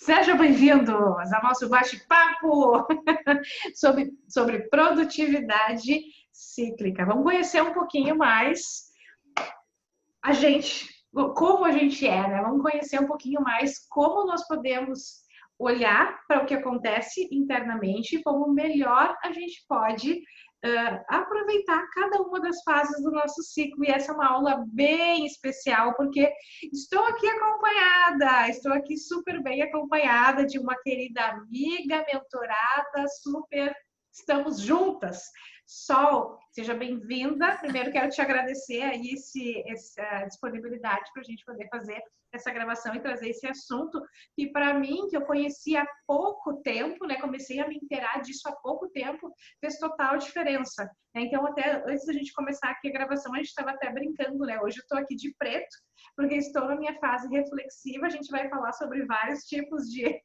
Sejam bem-vindos ao nosso bate-papo sobre produtividade cíclica. Vamos conhecer um pouquinho mais a gente, como a gente é, né? Vamos conhecer um pouquinho mais como nós podemos olhar para o que acontece internamente, como melhor a gente pode aproveitar cada uma das fases do nosso ciclo. E essa é uma aula bem especial, porque estou aqui super bem acompanhada de uma querida amiga, mentorada, estamos juntas. Sol, seja bem-vinda. Primeiro quero te agradecer aí essa disponibilidade para a gente poder fazer essa gravação e trazer esse assunto que para mim, que eu conheci há pouco tempo, né, comecei a me inteirar disso há pouco tempo, fez total diferença. Então, até antes da gente começar aqui a gravação, a gente estava até brincando, né? Hoje eu estou aqui de preto, porque estou na minha fase reflexiva. A gente vai falar sobre vários tipos de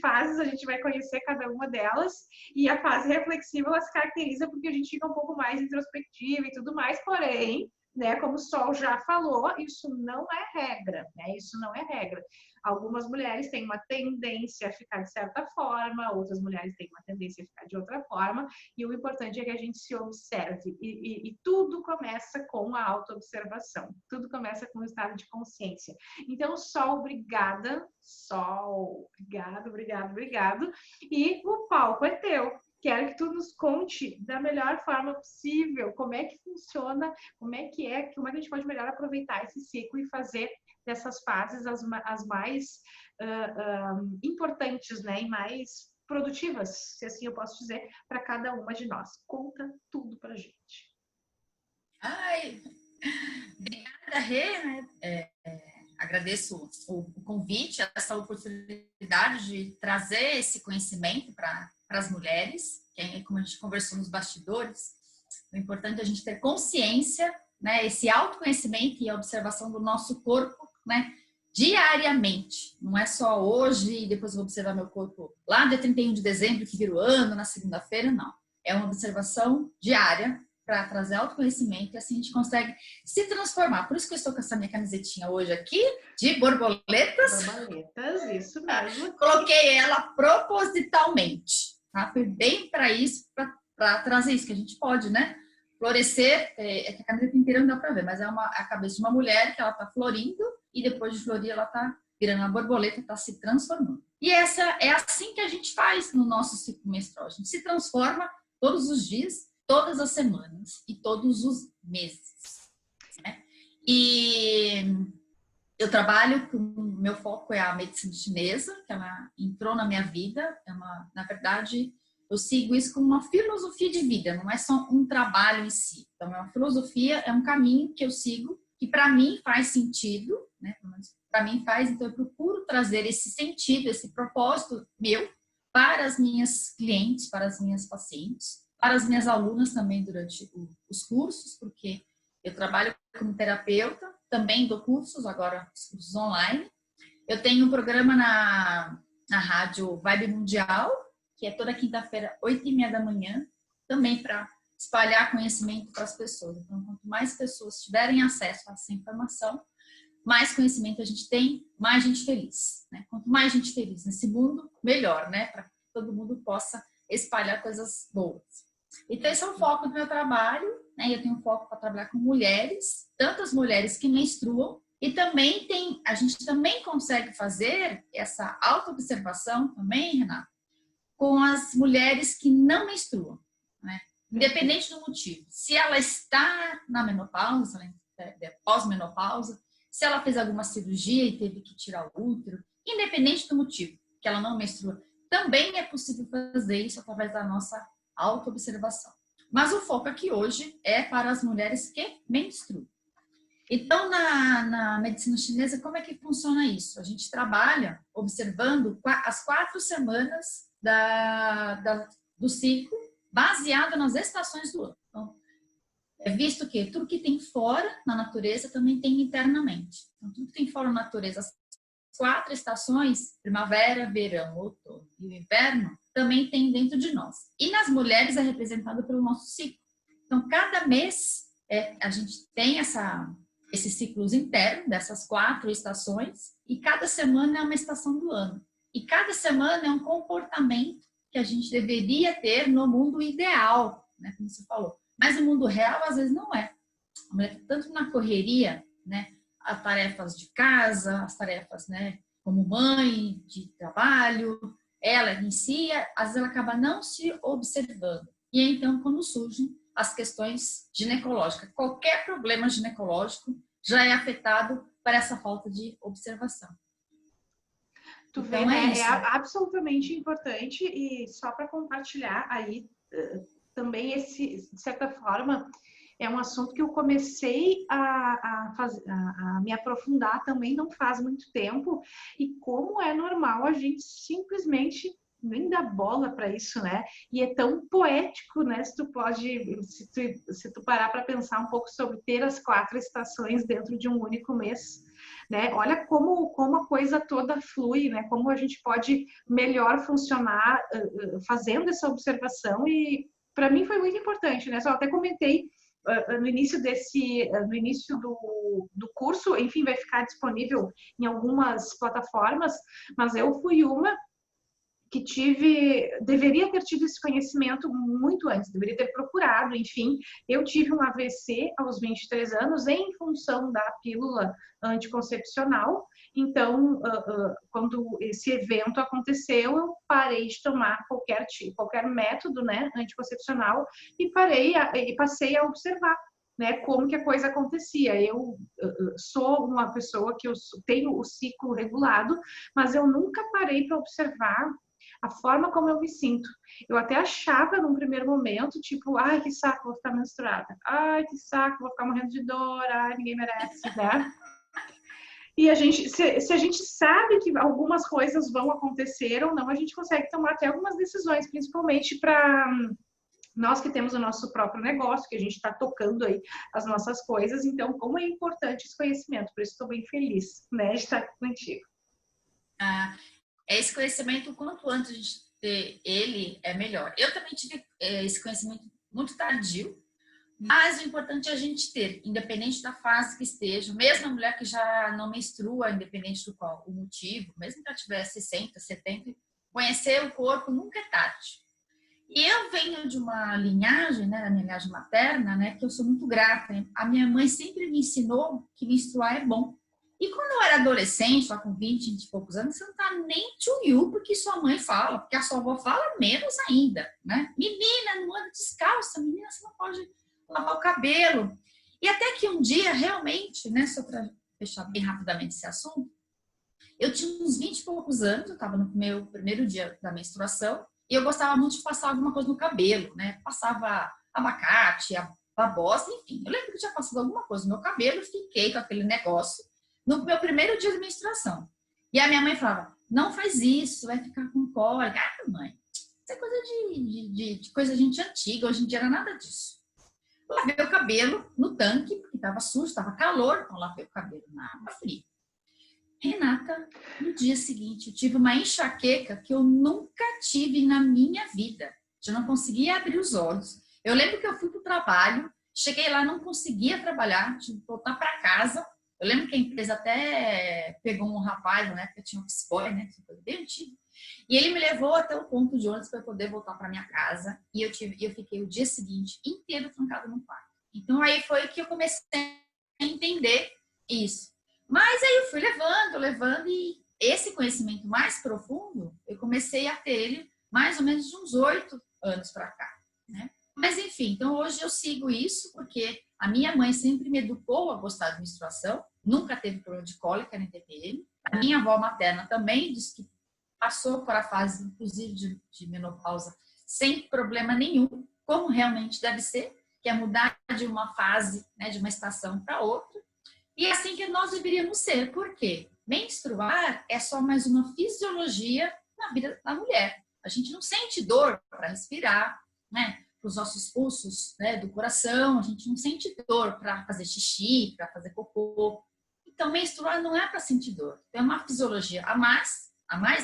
fases, a gente vai conhecer cada uma delas. E a fase reflexiva, ela se caracteriza porque a gente fica um pouco mais introspectiva e tudo mais, porém, né, como o Sol já falou, isso não é regra, né? Isso não é regra. Algumas mulheres têm uma tendência a ficar de certa forma, outras mulheres têm uma tendência a ficar de outra forma, e o importante é que a gente se observe. E tudo começa com a autoobservação, tudo começa com o estado de consciência. Então, Sol, obrigada. Sol, obrigado. E o palco é teu. Quero que tu nos conte da melhor forma possível como é que funciona, como é que a gente pode melhor aproveitar esse ciclo e fazer dessas fases as mais importantes, né, e mais produtivas, se assim eu posso dizer, para cada uma de nós. Conta tudo pra gente. Ai, obrigada, Rê, né? Agradeço o convite, essa oportunidade de trazer esse conhecimento para as mulheres, que é, como a gente conversou nos bastidores, o importante é a gente ter consciência, né, esse autoconhecimento e a observação do nosso corpo, né, diariamente. Não é só hoje e depois eu vou observar meu corpo lá dia 31 de dezembro, que vira o ano, na segunda-feira, não. É uma observação diária para trazer autoconhecimento e assim a gente consegue se transformar. Por isso que eu estou com essa minha camisetinha hoje aqui, de borboletas. Borboletas, isso mesmo. Coloquei ela propositalmente, tá? Foi bem para isso, para trazer isso, que a gente pode, né? Florescer, é que a camiseta inteira não dá para ver, mas é a cabeça de uma mulher que ela está florindo e depois de florir ela está virando uma borboleta, está se transformando. E essa é assim que a gente faz no nosso ciclo menstrual. A gente se transforma todos os dias, todas as semanas e todos os meses, né? E eu trabalho com meu foco é a medicina chinesa, que ela entrou na minha vida. Na verdade, eu sigo isso como uma filosofia de vida, não é só um trabalho em si. Então, é uma filosofia, é um caminho que eu sigo, que para mim faz sentido, né? Para mim faz, então eu procuro trazer esse sentido, esse propósito meu para as minhas clientes, para as minhas pacientes, para as minhas alunas também durante os cursos, porque eu trabalho como terapeuta, também dou cursos, agora os cursos online. Eu tenho um programa na rádio Vibe Mundial, que é toda quinta-feira, 8h30 da manhã, também para espalhar conhecimento para as pessoas. Então, quanto mais pessoas tiverem acesso a essa informação, mais conhecimento a gente tem, mais gente feliz, né? Quanto mais gente feliz nesse mundo, melhor, né? Para que todo mundo possa espalhar coisas boas. Então, esse é o foco do meu trabalho, né? Eu tenho um foco para trabalhar com mulheres, tantas mulheres que menstruam, e também a gente também consegue fazer essa autoobservação também, Renata, com as mulheres que não menstruam, né? Independente do motivo. Se ela está na menopausa, pós-menopausa, se ela fez alguma cirurgia e teve que tirar o útero, independente do motivo que ela não menstrua, também é possível fazer isso através da nossa autoobservação. Mas o foco aqui hoje é para as mulheres que menstruam. Então, na medicina chinesa, como é que funciona isso? A gente trabalha observando as 4 semanas do ciclo, baseado nas estações do ano. Então, é visto que tudo que tem fora na natureza também tem internamente. Então, tudo que tem fora na natureza, as 4 estações, primavera, verão, outono e o inverno, também tem dentro de nós. E nas mulheres é representado pelo nosso ciclo. Então, cada mês a gente tem esses ciclos internos, dessas 4 estações, e cada semana é uma estação do ano. E cada semana é um comportamento que a gente deveria ter no mundo ideal, né, como você falou. Mas no mundo real, às vezes, não é. A mulher, tanto na correria, né, as tarefas de casa, as tarefas, né, como mãe, de trabalho, ela inicia, às vezes ela acaba não se observando. E é então quando surgem as questões ginecológicas. Qualquer problema ginecológico já é afetado por essa falta de observação. Tu vê, né? É absolutamente importante, e só para compartilhar aí também esse, de certa forma, é um assunto que eu comecei a me aprofundar também não faz muito tempo, e como é normal a gente simplesmente nem dá bola para isso, né? E é tão poético, né? Se tu parar para pensar um pouco sobre ter as 4 estações dentro de um único mês, né? Olha como a coisa toda flui, né? Como a gente pode melhor funcionar fazendo essa observação, e para mim foi muito importante, né? Só até comentei no início do curso, enfim, vai ficar disponível em algumas plataformas, mas eu fui uma que deveria ter tido esse conhecimento muito antes, deveria ter procurado, enfim. Eu tive um AVC aos 23 anos em função da pílula anticoncepcional, então, quando esse evento aconteceu, eu parei de tomar qualquer método, né, anticoncepcional, e passei a observar, né, como que a coisa acontecia. Eu sou uma pessoa que eu tenho o ciclo regulado, mas eu nunca parei para observar a forma como eu me sinto. Eu até achava num primeiro momento, tipo, ai, que saco, vou ficar menstruada. Ai, que saco, vou ficar morrendo de dor. Ai, ninguém merece, né? E se a gente sabe que algumas coisas vão acontecer ou não, a gente consegue tomar até algumas decisões, principalmente para nós que temos o nosso próprio negócio, que a gente está tocando aí as nossas coisas. Então, como é importante esse conhecimento, por isso estou bem feliz, né, de estar contigo. Esse conhecimento, quanto antes a gente ter ele, é melhor. Eu também tive esse conhecimento muito tardio, mas o importante é a gente ter, independente da fase que esteja, mesmo a mulher que já não menstrua, independente do qual o motivo, mesmo que ela tiver 60, 70, conhecer o corpo nunca é tarde. E eu venho de uma linhagem, né, da minha linhagem materna, né, que eu sou muito grata. A minha mãe sempre me ensinou que menstruar é bom. E quando eu era adolescente, lá com 20 e poucos anos, você não tá nem to you porque sua mãe fala, porque a sua avó fala menos ainda, né? Menina, não anda descalça, menina, você não pode lavar o cabelo. E até que um dia, realmente, né, só para fechar bem rapidamente esse assunto, eu tinha uns 20 e poucos anos, eu estava no meu primeiro dia da menstruação, e eu gostava muito de passar alguma coisa no cabelo, né? Passava abacate, babosa, enfim. Eu lembro que eu tinha passado alguma coisa no meu cabelo, fiquei com aquele negócio no meu primeiro dia de menstruação. E a minha mãe falava, não faz isso, vai ficar com cólica. Ah, mãe, isso é coisa de coisa de gente antiga, hoje em dia não era nada disso. Eu lavei o cabelo no tanque, porque estava sujo, estava calor, então lavei o cabelo na água fria. Renata, no dia seguinte, eu tive uma enxaqueca que eu nunca tive na minha vida. Eu não conseguia abrir os olhos. Eu lembro que eu fui para o trabalho, cheguei lá, não conseguia trabalhar, tive que voltar para casa. Eu lembro que a empresa até pegou um rapaz, na época tinha um psicólogo, né? Bem antigo. E ele me levou até o ponto de ônibus para eu poder voltar para minha casa. E eu fiquei o dia seguinte inteiro trancada no quarto. Então aí foi que eu comecei a entender isso. Mas aí eu fui levando, e esse conhecimento mais profundo, eu comecei a ter ele mais ou menos de uns 8 anos para cá, né? Mas enfim, então hoje eu sigo isso porque a minha mãe sempre me educou a gostar de menstruação, nunca teve problema de cólica nem TPM. A minha avó materna também disse que passou por a fase, inclusive, de menopausa sem problema nenhum, como realmente deve ser, que é mudar de uma fase, né, de uma estação para outra. E é assim que nós deveríamos ser. Por quê? Menstruar é só mais uma fisiologia na vida da mulher. A gente não sente dor para respirar, né? Para os nossos pulsos, né, do coração, a gente não sente dor para fazer xixi, para fazer cocô. Então, menstruar não é para sentir dor. É uma fisiologia a mais,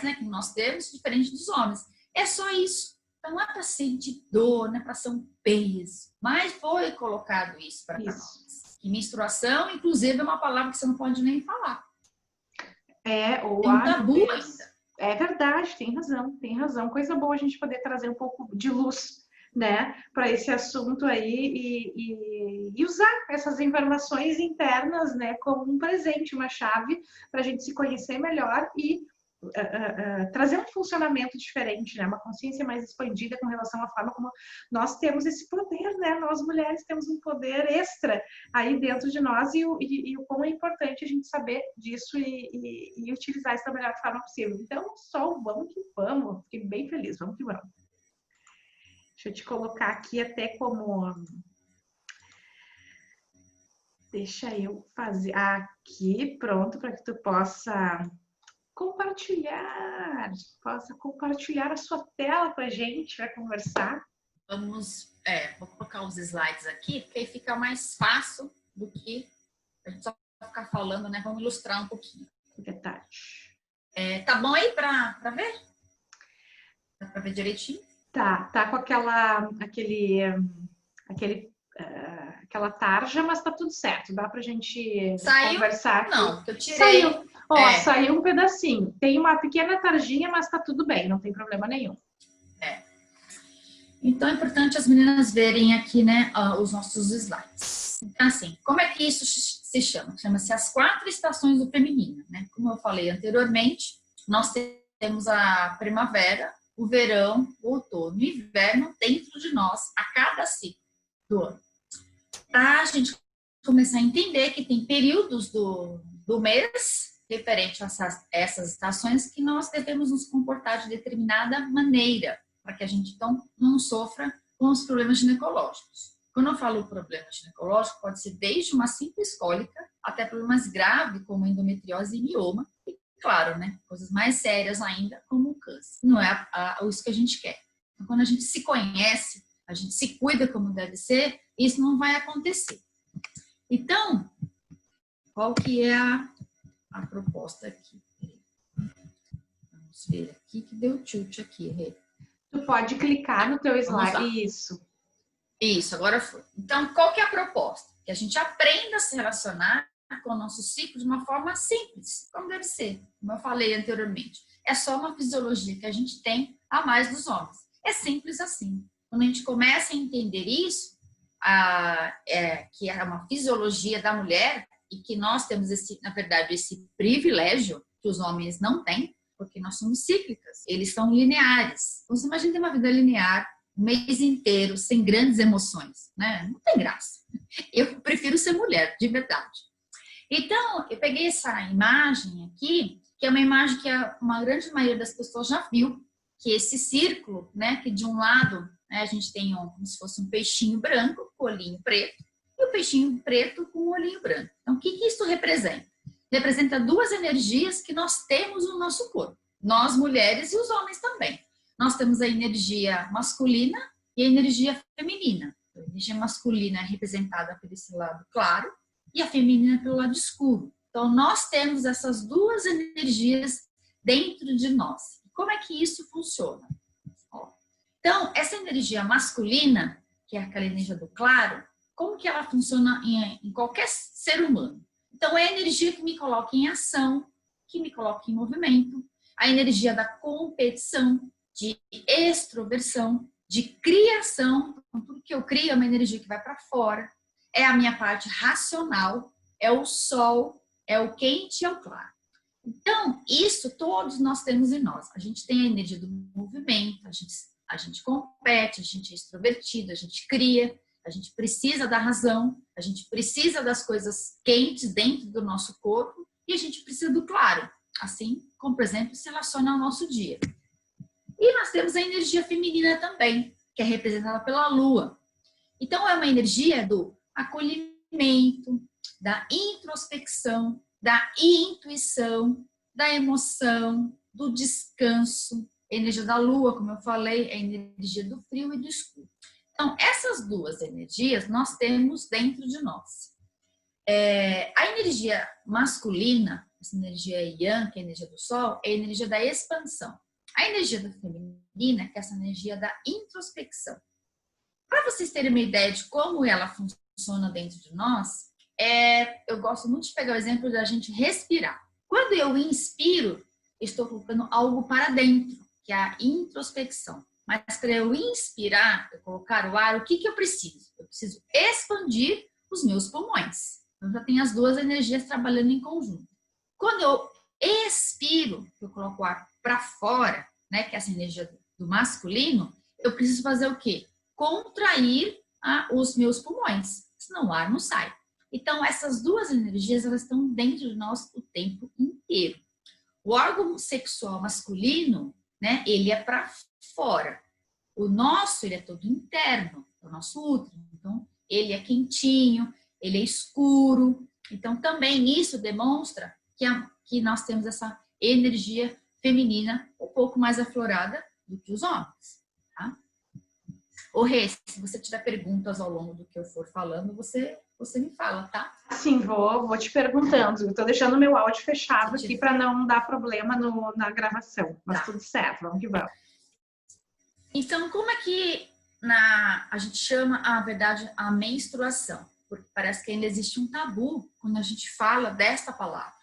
né, que nós temos, diferente dos homens. É só isso. Então, não é para sentir dor, não é para ser um peso. Mas foi colocado isso para nós. E menstruação, inclusive, é uma palavra que você não pode nem falar. Ou tem um tabu ainda. É verdade, tem razão. Coisa boa a gente poder trazer um pouco de luz, né, para esse assunto aí e usar essas informações internas, né, como um presente, uma chave para a gente se conhecer melhor e trazer um funcionamento diferente, né, uma consciência mais expandida com relação à forma como nós temos esse poder, né, nós mulheres temos um poder extra aí dentro de nós e o quão é importante a gente saber disso e utilizar isso da melhor forma possível. Então, só vamos que vamos, fiquei bem feliz, vamos que vamos. Deixa eu te colocar aqui até como... Deixa eu fazer aqui, pronto, para que tu possa compartilhar a sua tela com a gente, vai conversar. Vou colocar os slides aqui, porque aí fica mais fácil do que a gente só ficar falando, né? Vamos ilustrar um pouquinho. Verdade. Tá bom aí para ver? Dá para ver direitinho? Tá com aquela tarja, mas tá tudo certo. Dá pra gente conversar aqui. Não, eu tirei. Saiu um pedacinho. Tem uma pequena tarjinha, mas tá tudo bem, não tem problema nenhum. Então é importante as meninas verem aqui, né, os nossos slides. Então, assim, como é que isso se chama? Chama-se as 4 estações do feminino, né? Como eu falei anteriormente, nós temos a primavera, o verão, o outono e o inverno dentro de nós a cada ciclo do ano. Para a gente começar a entender que tem períodos do mês referente a essas estações que nós devemos nos comportar de determinada maneira, para que a gente então não sofra com os problemas ginecológicos. Quando eu falo problema ginecológico, pode ser desde uma simples cólica até problemas graves como endometriose e mioma, e claro, né, coisas mais sérias ainda como o câncer. Não é isso que a gente quer. Então, quando a gente se conhece, a gente se cuida como deve ser, isso não vai acontecer. Então, qual que é a proposta aqui? Vamos ver aqui que deu tilt aqui, Rê. Tu pode clicar no teu slide. Isso, agora foi. Então, qual que é a proposta? Que a gente aprenda a se relacionar com o nosso ciclo de uma forma simples, como deve ser, como eu falei anteriormente. É só uma fisiologia que a gente tem a mais dos homens. É simples assim. Quando a gente começa a entender isso, que é uma fisiologia da mulher e que nós temos, na verdade, esse privilégio que os homens não têm, porque nós somos cíclicas, eles são lineares. Então, você imagina ter uma vida linear o mês inteiro, sem grandes emoções, né? Não tem graça. Eu prefiro ser mulher, de verdade. Então, eu peguei essa imagem aqui, que é uma imagem que uma grande maioria das pessoas já viu, que esse círculo, né, que de um lado, né, a gente tem como se fosse um peixinho branco com olhinho preto, e o peixinho preto com o olhinho branco. Então, o que isso representa? Representa 2 energias que nós temos no nosso corpo. Nós, mulheres, e os homens também. Nós temos a energia masculina e a energia feminina. A energia masculina é representada por esse lado claro e a feminina pelo lado escuro. Então, nós temos essas 2 energias dentro de nós. Como é que isso funciona? Então, essa energia masculina, que é aquela energia do claro, como que ela funciona em qualquer ser humano? Então, é a energia que me coloca em ação, que me coloca em movimento, a energia da competição, de extroversão, de criação. Então, tudo que eu crio é uma energia que vai para fora. É a minha parte racional, é o sol, é o quente e é o claro. Então, isso todos nós temos em nós. A gente tem a energia do movimento, a gente compete, a gente é extrovertido, a gente cria, a gente precisa da razão, a gente precisa das coisas quentes dentro do nosso corpo e a gente precisa do claro. Assim como, por exemplo, se relaciona ao nosso dia. E nós temos a energia feminina também, que é representada pela lua. Então, é uma energia do acolhimento, da introspecção, da intuição, da emoção, do descanso. A energia da lua, como eu falei, é a energia do frio e do escuro. Então, essas 2 energias nós temos dentro de nós. A energia masculina, essa energia yang, que é a energia do sol, é a energia da expansão. A energia da feminina, que é essa energia da introspecção. Para vocês terem uma ideia de como ela funciona dentro de nós, Eu gosto muito de pegar o exemplo da gente respirar. Quando eu inspiro, estou colocando algo para dentro, que é a introspecção. Mas para eu inspirar, eu colocar o ar, o que eu preciso? Eu preciso expandir os meus pulmões. Então já tem as duas energias trabalhando em conjunto. Quando eu expiro, eu coloco o ar para fora, né, que é essa energia do masculino, eu preciso fazer o quê? Contrair os meus pulmões, senão o ar não sai. Então, essas duas energias, elas estão dentro de nós o tempo inteiro. O órgão sexual masculino, né, ele é para fora. O nosso, ele é todo interno, o nosso útero. Então, ele é quentinho, ele é escuro. Então, também isso demonstra que nós temos essa energia feminina um pouco mais aflorada do que os homens. Tá? Ô Rê, se você tiver perguntas ao longo do que eu for falando, você me fala, tá? Sim, vou te perguntando. Estou deixando meu áudio fechado aqui para não dar problema na gravação. Mas tudo certo, vamos que vamos. Então, como é que a gente chama, a verdade, a menstruação? Porque parece que ainda existe um tabu quando a gente fala desta palavra.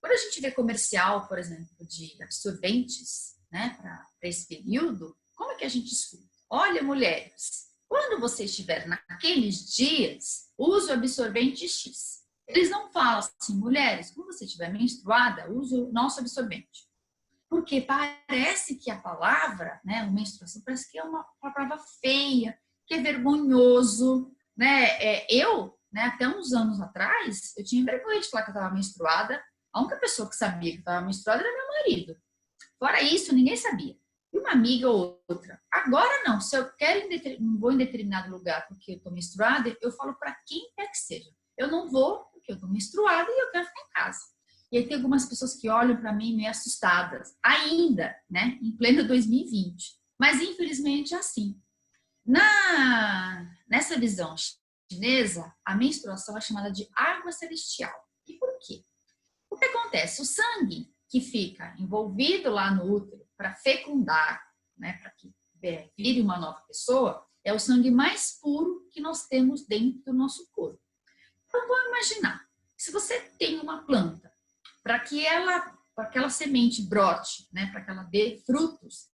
Quando a gente vê comercial, por exemplo, de absorventes, né, para esse período, como é que a gente escuta? Olha, mulheres, quando você estiver naqueles dias, use o absorvente X. Eles não falam assim, mulheres, quando você estiver menstruada, use o nosso absorvente. Porque parece que a palavra, né, menstruação, parece que é uma palavra feia, que é vergonhoso, né? Até uns anos atrás, eu tinha vergonha de falar que eu estava menstruada. A única pessoa que sabia que eu estava menstruada era meu marido. Fora isso, ninguém sabia. E uma amiga ou outra. Agora não, se eu não vou em determinado lugar porque eu estou menstruada, eu falo para quem quer que seja. Eu não vou porque eu estou menstruada e eu quero ficar em casa. E aí tem algumas pessoas que olham para mim meio assustadas, ainda, né, em pleno 2020. Mas infelizmente é assim. Nessa visão chinesa, a menstruação é chamada de água celestial. E por quê? O que acontece? O sangue que fica envolvido lá no útero para fecundar, né, para que vire uma nova pessoa, é o sangue mais puro que nós temos dentro do nosso corpo. Então, vamos imaginar, se você tem uma planta, para que aquela semente brote, né, para que ela dê frutos,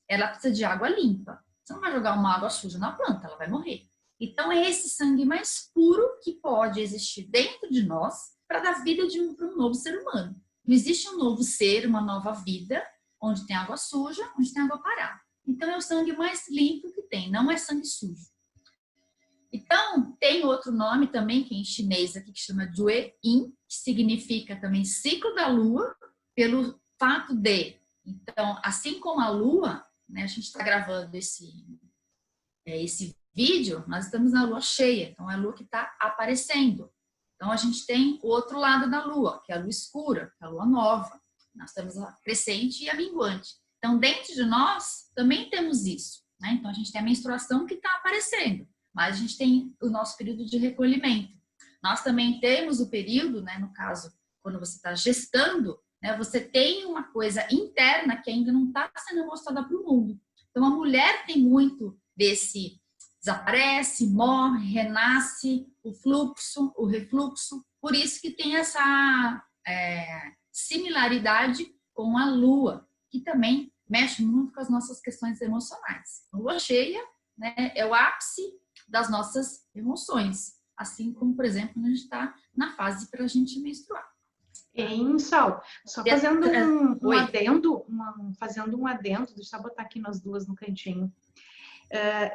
ela precisa de água limpa. Você não vai jogar uma água suja na planta, ela vai morrer. Então, é esse sangue mais puro que pode existir dentro de nós para dar vida para um novo ser humano. Não existe um novo ser, uma nova vida, onde tem água suja, onde tem água parada. Então, é o sangue mais limpo que tem, não é sangue sujo. Então, tem outro nome também, que é em chinês aqui, que chama Jue Yin, que significa também ciclo da lua, pelo fato de, então, assim como a lua, né, a gente está gravando esse vídeo, nós estamos na lua cheia, então é a lua que está aparecendo. Então, a gente tem o outro lado da lua, que é a lua escura, que é a lua nova. Nós temos a crescente e a minguante. Então, dentro de nós, também temos isso, né? Então, a gente tem a menstruação que está aparecendo, mas a gente tem o nosso período de recolhimento. Nós também temos o período, né, no caso, quando você está gestando, né, você tem uma coisa interna que ainda não está sendo mostrada para o mundo. Então, a mulher tem muito desse desaparece, morre, renasce, o fluxo, o refluxo. Por isso que tem essa similaridade com a lua, que também mexe muito com as nossas questões emocionais. A lua cheia, né, é o ápice das nossas emoções, assim como, por exemplo, quando a gente está na fase para a gente menstruar. Em Sol, só fazendo um adendo, deixa eu só botar aqui nós duas no cantinho.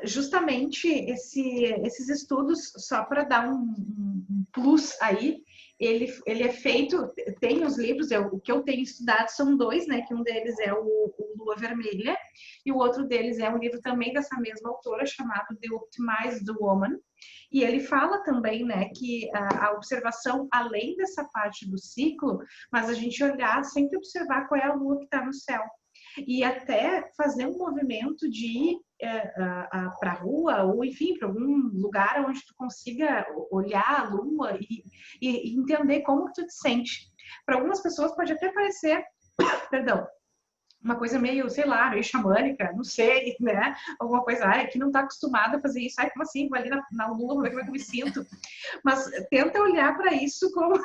Justamente esses estudos, só para dar um plus aí, ele é feito, tem os livros, o que eu tenho estudado são dois, né, que um deles é o Lua Vermelha, e o outro deles é um livro também dessa mesma autora, chamado The Optimized Woman, e ele fala também, né, que a observação, além dessa parte do ciclo, mas a gente olhar, sempre observar qual é a lua que está no céu. E até fazer um movimento de ir para a rua, ou enfim, para algum lugar onde tu consiga olhar a lua e entender como tu te sente. Para algumas pessoas pode até parecer, perdão, uma coisa meio, sei lá, meio xamânica, não sei, né? Alguma coisa, ai, que não tá acostumada a fazer isso, ai, como assim? Vou ali na lua, vou ver como é que eu me sinto. Mas tenta olhar para isso como.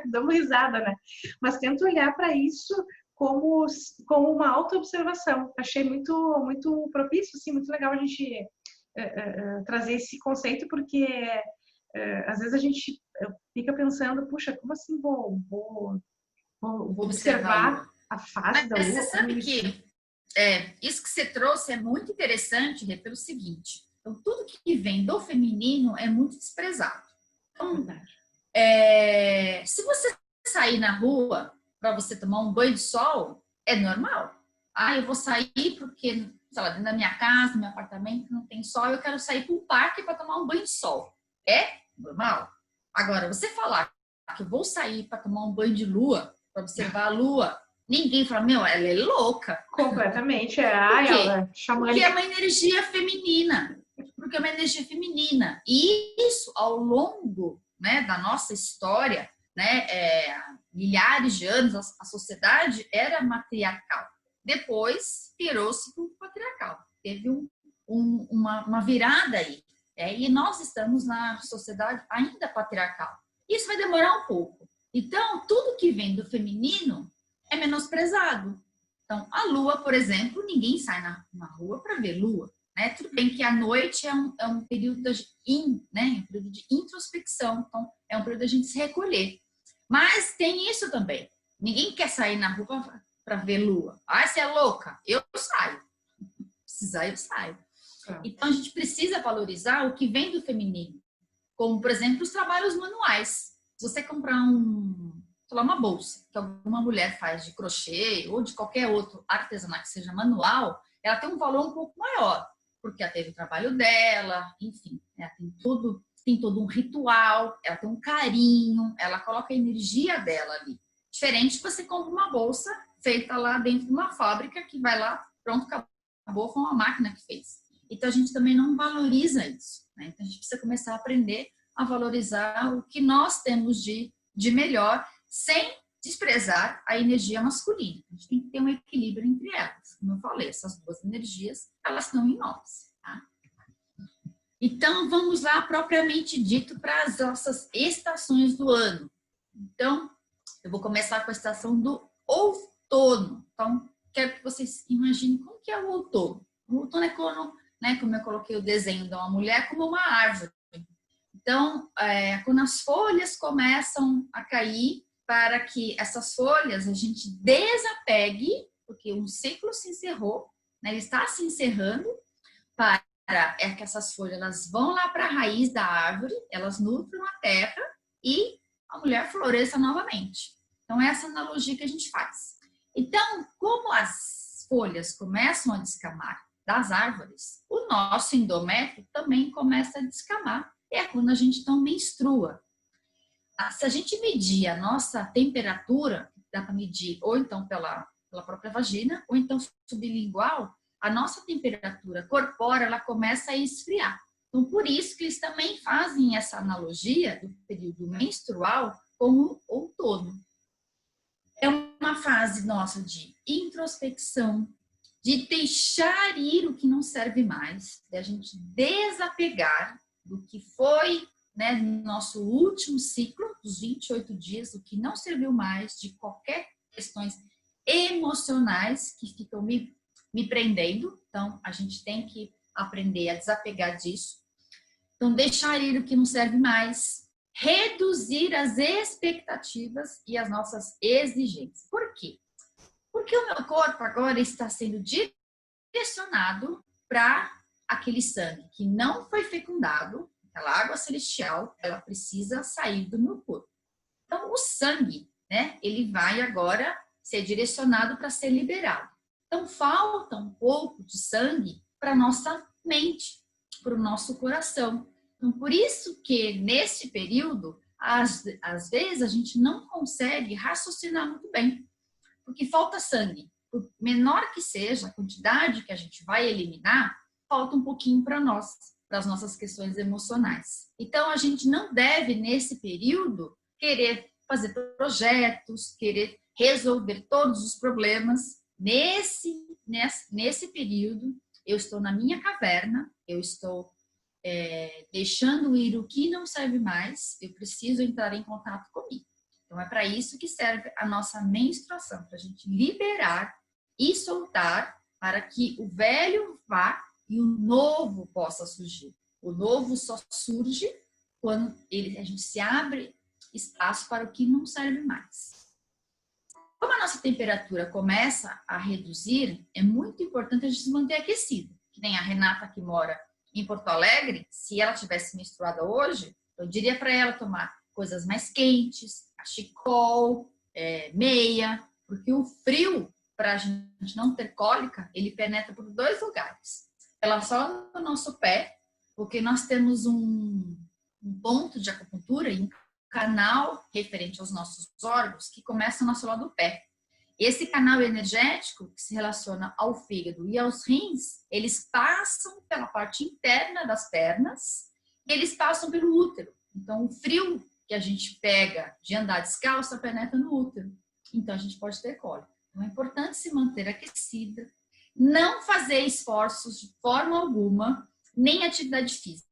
Dá uma risada, né? Mas tenta olhar para isso como uma autoobservação. Achei muito propício, assim, muito legal a gente trazer esse conceito, porque às vezes a gente fica pensando, puxa, como assim vou Observar a observar lua. a fase da Mas você lua, como sabe me sinto. que isso que você trouxe é muito interessante, Rê, pelo seguinte. Então, tudo que vem do feminino é muito desprezado. Então, Verdade. se você sair na rua para você tomar um banho de sol, é normal. Ah, eu vou sair porque, sei lá, dentro da minha casa, no meu apartamento, não tem sol, eu quero sair para um parque para tomar um banho de sol. É normal. Agora, você falar que eu vou sair para tomar um banho de lua, para observar a lua, ninguém fala, meu, ela é louca. Completamente. Por Ai, quê? ela Porque é xamânica. uma energia feminina. Porque é uma energia feminina. E isso, ao longo, né, da nossa história, né, milhares de anos, a sociedade era matriarcal. Depois virou-se para o patriarcal. Teve uma virada aí. E nós estamos na sociedade ainda patriarcal. Isso vai demorar um pouco. Então, tudo que vem do feminino é menosprezado. Então, a lua, por exemplo, ninguém sai na rua para ver lua. Né? Tudo bem que a noite é um período né? Um período de introspecção, então é um período da gente se recolher. Mas tem isso também. Ninguém quer sair na rua para ver lua. Ah, você é louca? Eu saio. Precisar, eu saio. Então, a gente precisa valorizar o que vem do feminino. Como, por exemplo, os trabalhos manuais. Se você comprar uma bolsa que alguma mulher faz de crochê ou de qualquer outro artesanato que seja manual, ela tem um valor um pouco maior, porque ela teve o trabalho dela, enfim, ela tem todo um ritual, ela tem um carinho, ela coloca a energia dela ali. Diferente de você compra uma bolsa feita lá dentro de uma fábrica que vai lá, pronto, acabou, foi uma máquina que fez. Então, a gente também não valoriza isso. Né? Então, a gente precisa começar a aprender a valorizar o que nós temos de melhor, sem desprezar a energia masculina. A gente tem que ter um equilíbrio entre elas. Como eu falei, essas duas energias, elas estão em nós. Tá? Então, vamos lá, propriamente dito, para as nossas estações do ano. Então, eu vou começar com a estação do outono. Então, quero que vocês imaginem como que é o outono. O outono é quando, né, como eu coloquei o desenho de uma mulher, como uma árvore. Então, quando as folhas começam a cair, para que essas folhas a gente desapegue, porque um ciclo se encerrou, né, ele está se encerrando, para que essas folhas elas vão lá para a raiz da árvore, elas nutrem a terra e a mulher floresça novamente. Então, essa é a analogia que a gente faz. Então, como as folhas começam a descamar das árvores, o nosso endométrio também começa a descamar. É quando a gente então menstrua. Se a gente medir a nossa temperatura, dá para medir ou então pela própria vagina, ou então sublingual, a nossa temperatura corpórea ela começa a esfriar. Então, por isso que eles também fazem essa analogia do período menstrual com o outono. É uma fase nossa de introspecção, de deixar ir o que não serve mais, de a gente desapegar do que foi, né, no nosso último ciclo, dos 28 dias, o que não serviu mais, de qualquer questões emocionais que ficam me prendendo. Então, a gente tem que aprender a desapegar disso. Então, deixar ir o que não serve mais, reduzir as expectativas e as nossas exigências. Por quê? Porque o meu corpo agora está sendo direcionado para aquele sangue que não foi fecundado, aquela água celestial, ela precisa sair do meu corpo. Então, o sangue, né, ele vai agora ser direcionado para ser liberado. Então, falta um pouco de sangue para nossa mente, para o nosso coração. Então, por isso que nesse período, às vezes a gente não consegue raciocinar muito bem, porque falta sangue. Por menor que seja a quantidade que a gente vai eliminar, falta um pouquinho para nós, para as nossas questões emocionais. Então, a gente não deve, nesse período, querer fazer projetos, querer resolver todos os problemas, nesse período, eu estou na minha caverna, eu estou deixando ir o que não serve mais, eu preciso entrar em contato comigo. Então, é para isso que serve a nossa menstruação, para a gente liberar e soltar, para que o velho vá e o novo possa surgir. O novo só surge quando a gente se abre espaço para o que não serve mais. Como a nossa temperatura começa a reduzir, é muito importante a gente se manter aquecido. Que nem a Renata, que mora em Porto Alegre, se ela tivesse menstruada hoje, eu diria para ela tomar coisas mais quentes, cachecol, meia, porque o frio, para a gente não ter cólica, ele penetra por 2 lugares. Pela sola do nosso pé, porque nós temos um ponto de acupuntura e um canal referente aos nossos órgãos que começa na sola do pé. Esse canal energético que se relaciona ao fígado e aos rins, eles passam pela parte interna das pernas e eles passam pelo útero. Então, o frio que a gente pega de andar descalça penetra no útero. Então, a gente pode ter cólica. Então, é importante se manter aquecida, não fazer esforços de forma alguma, nem atividade física.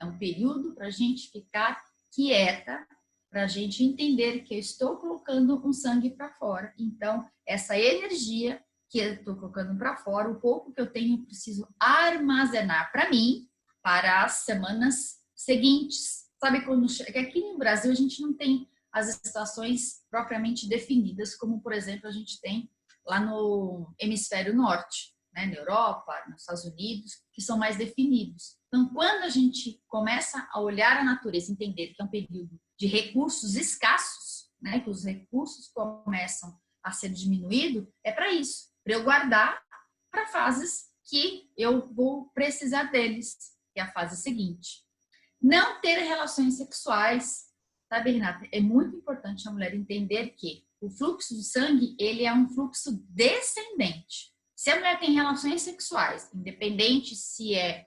É um período para a gente ficar quieta, para a gente entender que eu estou colocando um sangue para fora. Então, essa energia que eu estou colocando para fora, o pouco que eu tenho, eu preciso armazenar para mim, para as semanas seguintes. Sabe quando chega? Aqui no Brasil a gente não tem as estações propriamente definidas, como, por exemplo, a gente tem lá no hemisfério norte, né? Na Europa, nos Estados Unidos, que são mais definidos. Então, quando a gente começa a olhar a natureza, entender que é um período de recursos escassos, né, que os recursos começam a ser diminuídos, é para isso, para eu guardar para fases que eu vou precisar deles, que é a fase seguinte. Não ter relações sexuais, sabe, Renata? É muito importante a mulher entender que o fluxo de sangue, ele é um fluxo descendente. Se a mulher tem relações sexuais, independente se é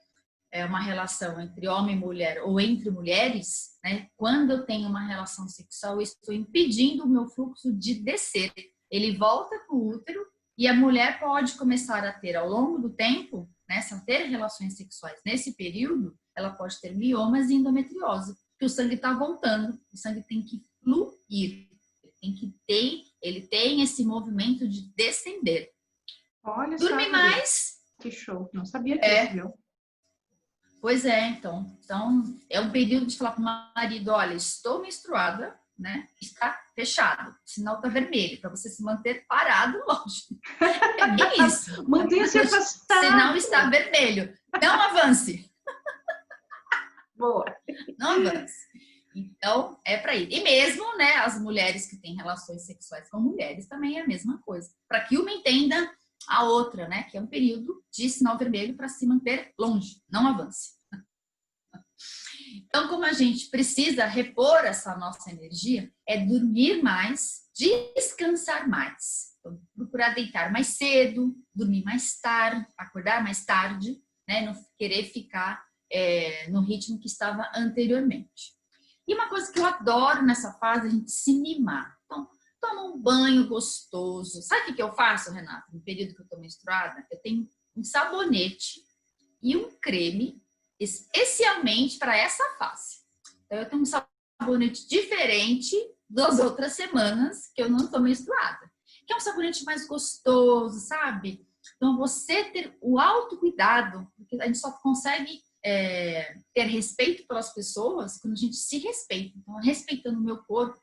uma relação entre homem e mulher ou entre mulheres, né? Quando eu tenho uma relação sexual, eu estou impedindo o meu fluxo de descer. Ele volta para o útero e a mulher pode começar a ter, ao longo do tempo, né, se ela ter relações sexuais nesse período, ela pode ter miomas e endometriose, porque o sangue está voltando, o sangue tem que fluir, ele tem esse movimento de descender. Olha Dormir só, mais. que show, não sabia disso, viu? Pois é, então é um período de falar para o marido, olha, estou menstruada, né? Está fechado, o sinal está vermelho, para você se manter parado longe. É bem isso. Mantenha-se afastado. O sinal está vermelho, não avance. Boa. Não avance. Então, é para ir. E mesmo, né, as mulheres que têm relações sexuais com mulheres também é a mesma coisa. Para que uma entenda a outra, né, que é um período de sinal vermelho para se manter longe, não avance. Então, como a gente precisa repor essa nossa energia, é dormir mais, descansar mais. Então, procurar deitar mais cedo, dormir mais tarde, acordar mais tarde, né, não querer ficar no ritmo que estava anteriormente. E uma coisa que eu adoro nessa fase é a gente se mimar. Então, toma um banho gostoso. Sabe o que eu faço, Renata? No período que eu estou menstruada, eu tenho um sabonete e um creme especialmente para essa fase. Então, eu tenho um sabonete diferente das outras semanas que eu não estou menstruada. Que é um sabonete mais gostoso, sabe? Então, você ter o autocuidado, porque a gente só consegue ter respeito pelas pessoas quando a gente se respeita. Então, respeitando o meu corpo,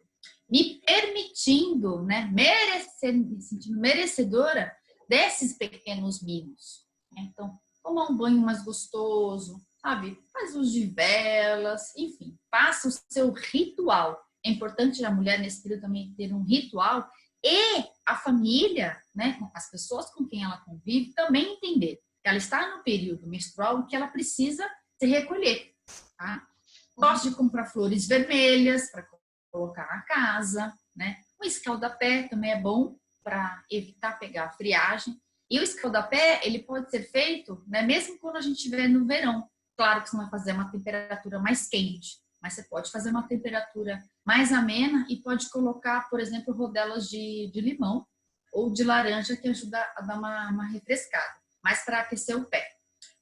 me permitindo, né, me sentindo merecedora desses pequenos mimos. Então, tomar um banho mais gostoso, sabe? Faz uso de velas, enfim, faça o seu ritual. É importante a mulher nesse período também ter um ritual e a família, né, as pessoas com quem ela convive, também entender que ela está no período menstrual que ela precisa se recolher, tá? Gosto de comprar flores vermelhas para colocar na casa, né? O escaldapé também é bom para evitar pegar friagem. E o escaldapé, ele pode ser feito, né, mesmo quando a gente estiver no verão. Claro que você não vai fazer uma temperatura mais quente, mas você pode fazer uma temperatura mais amena e pode colocar, por exemplo, rodelas de limão ou de laranja, que ajuda a dar uma refrescada, mas para aquecer o pé.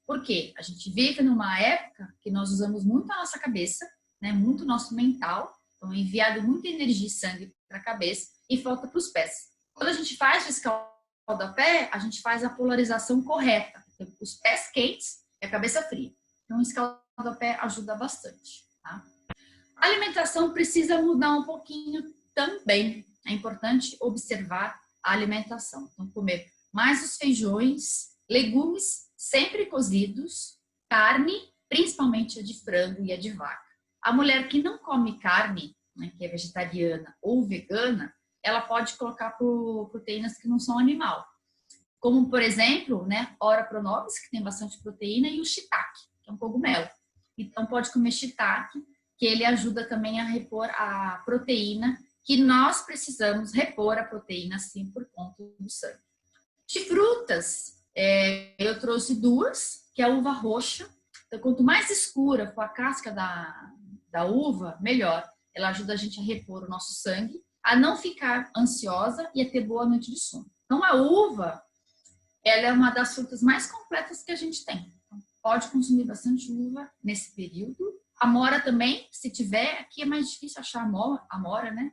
Por quê? A gente vive numa época que nós usamos muito a nossa cabeça, né? Muito o nosso mental, então é enviado muita energia e sangue para a cabeça e falta para os pés. Quando a gente faz o escalda-pé, a gente faz a polarização correta. Os pés quentes e a cabeça fria. Então, o escalda-pé ajuda bastante. Tá? A alimentação precisa mudar um pouquinho também. É importante observar a alimentação. Então, comer mais os feijões, legumes sempre cozidos, carne, principalmente a de frango e a de vaca. A mulher que não come carne, né, que é vegetariana ou vegana, ela pode colocar proteínas que não são animal. Como, por exemplo, né, Ora Pronobis, que tem bastante proteína, e o shiitake, que é um cogumelo. Então, pode comer shiitake, que ele ajuda também a repor a proteína, que nós precisamos repor a proteína, sim, por conta do sangue. De frutas, eu trouxe duas, que é a uva roxa. Então, quanto mais escura for a casca da uva, melhor. Ela ajuda a gente a repor o nosso sangue, a não ficar ansiosa e a ter boa noite de sono. Então, a uva, ela é uma das frutas mais completas que a gente tem. Então, pode consumir bastante uva nesse período. A mora também, se tiver, aqui é mais difícil achar a mora, né?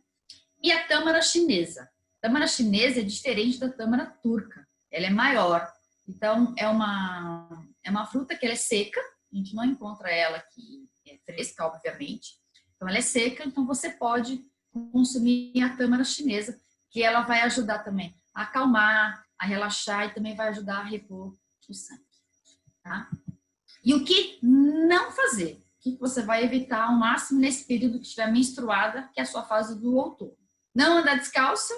E a tâmara chinesa. A tâmara chinesa é diferente da tâmara turca. Ela é maior. Então, é uma fruta que ela é seca. A gente não encontra ela aqui fresca, obviamente. Então, ela é seca. Então, você pode consumir a tâmara chinesa, que ela vai ajudar também a acalmar, a relaxar e também vai ajudar a repor o sangue. Tá? E o que não fazer? O que você vai evitar ao máximo nesse período que estiver menstruada, que é a sua fase do outono? Não andar descalça,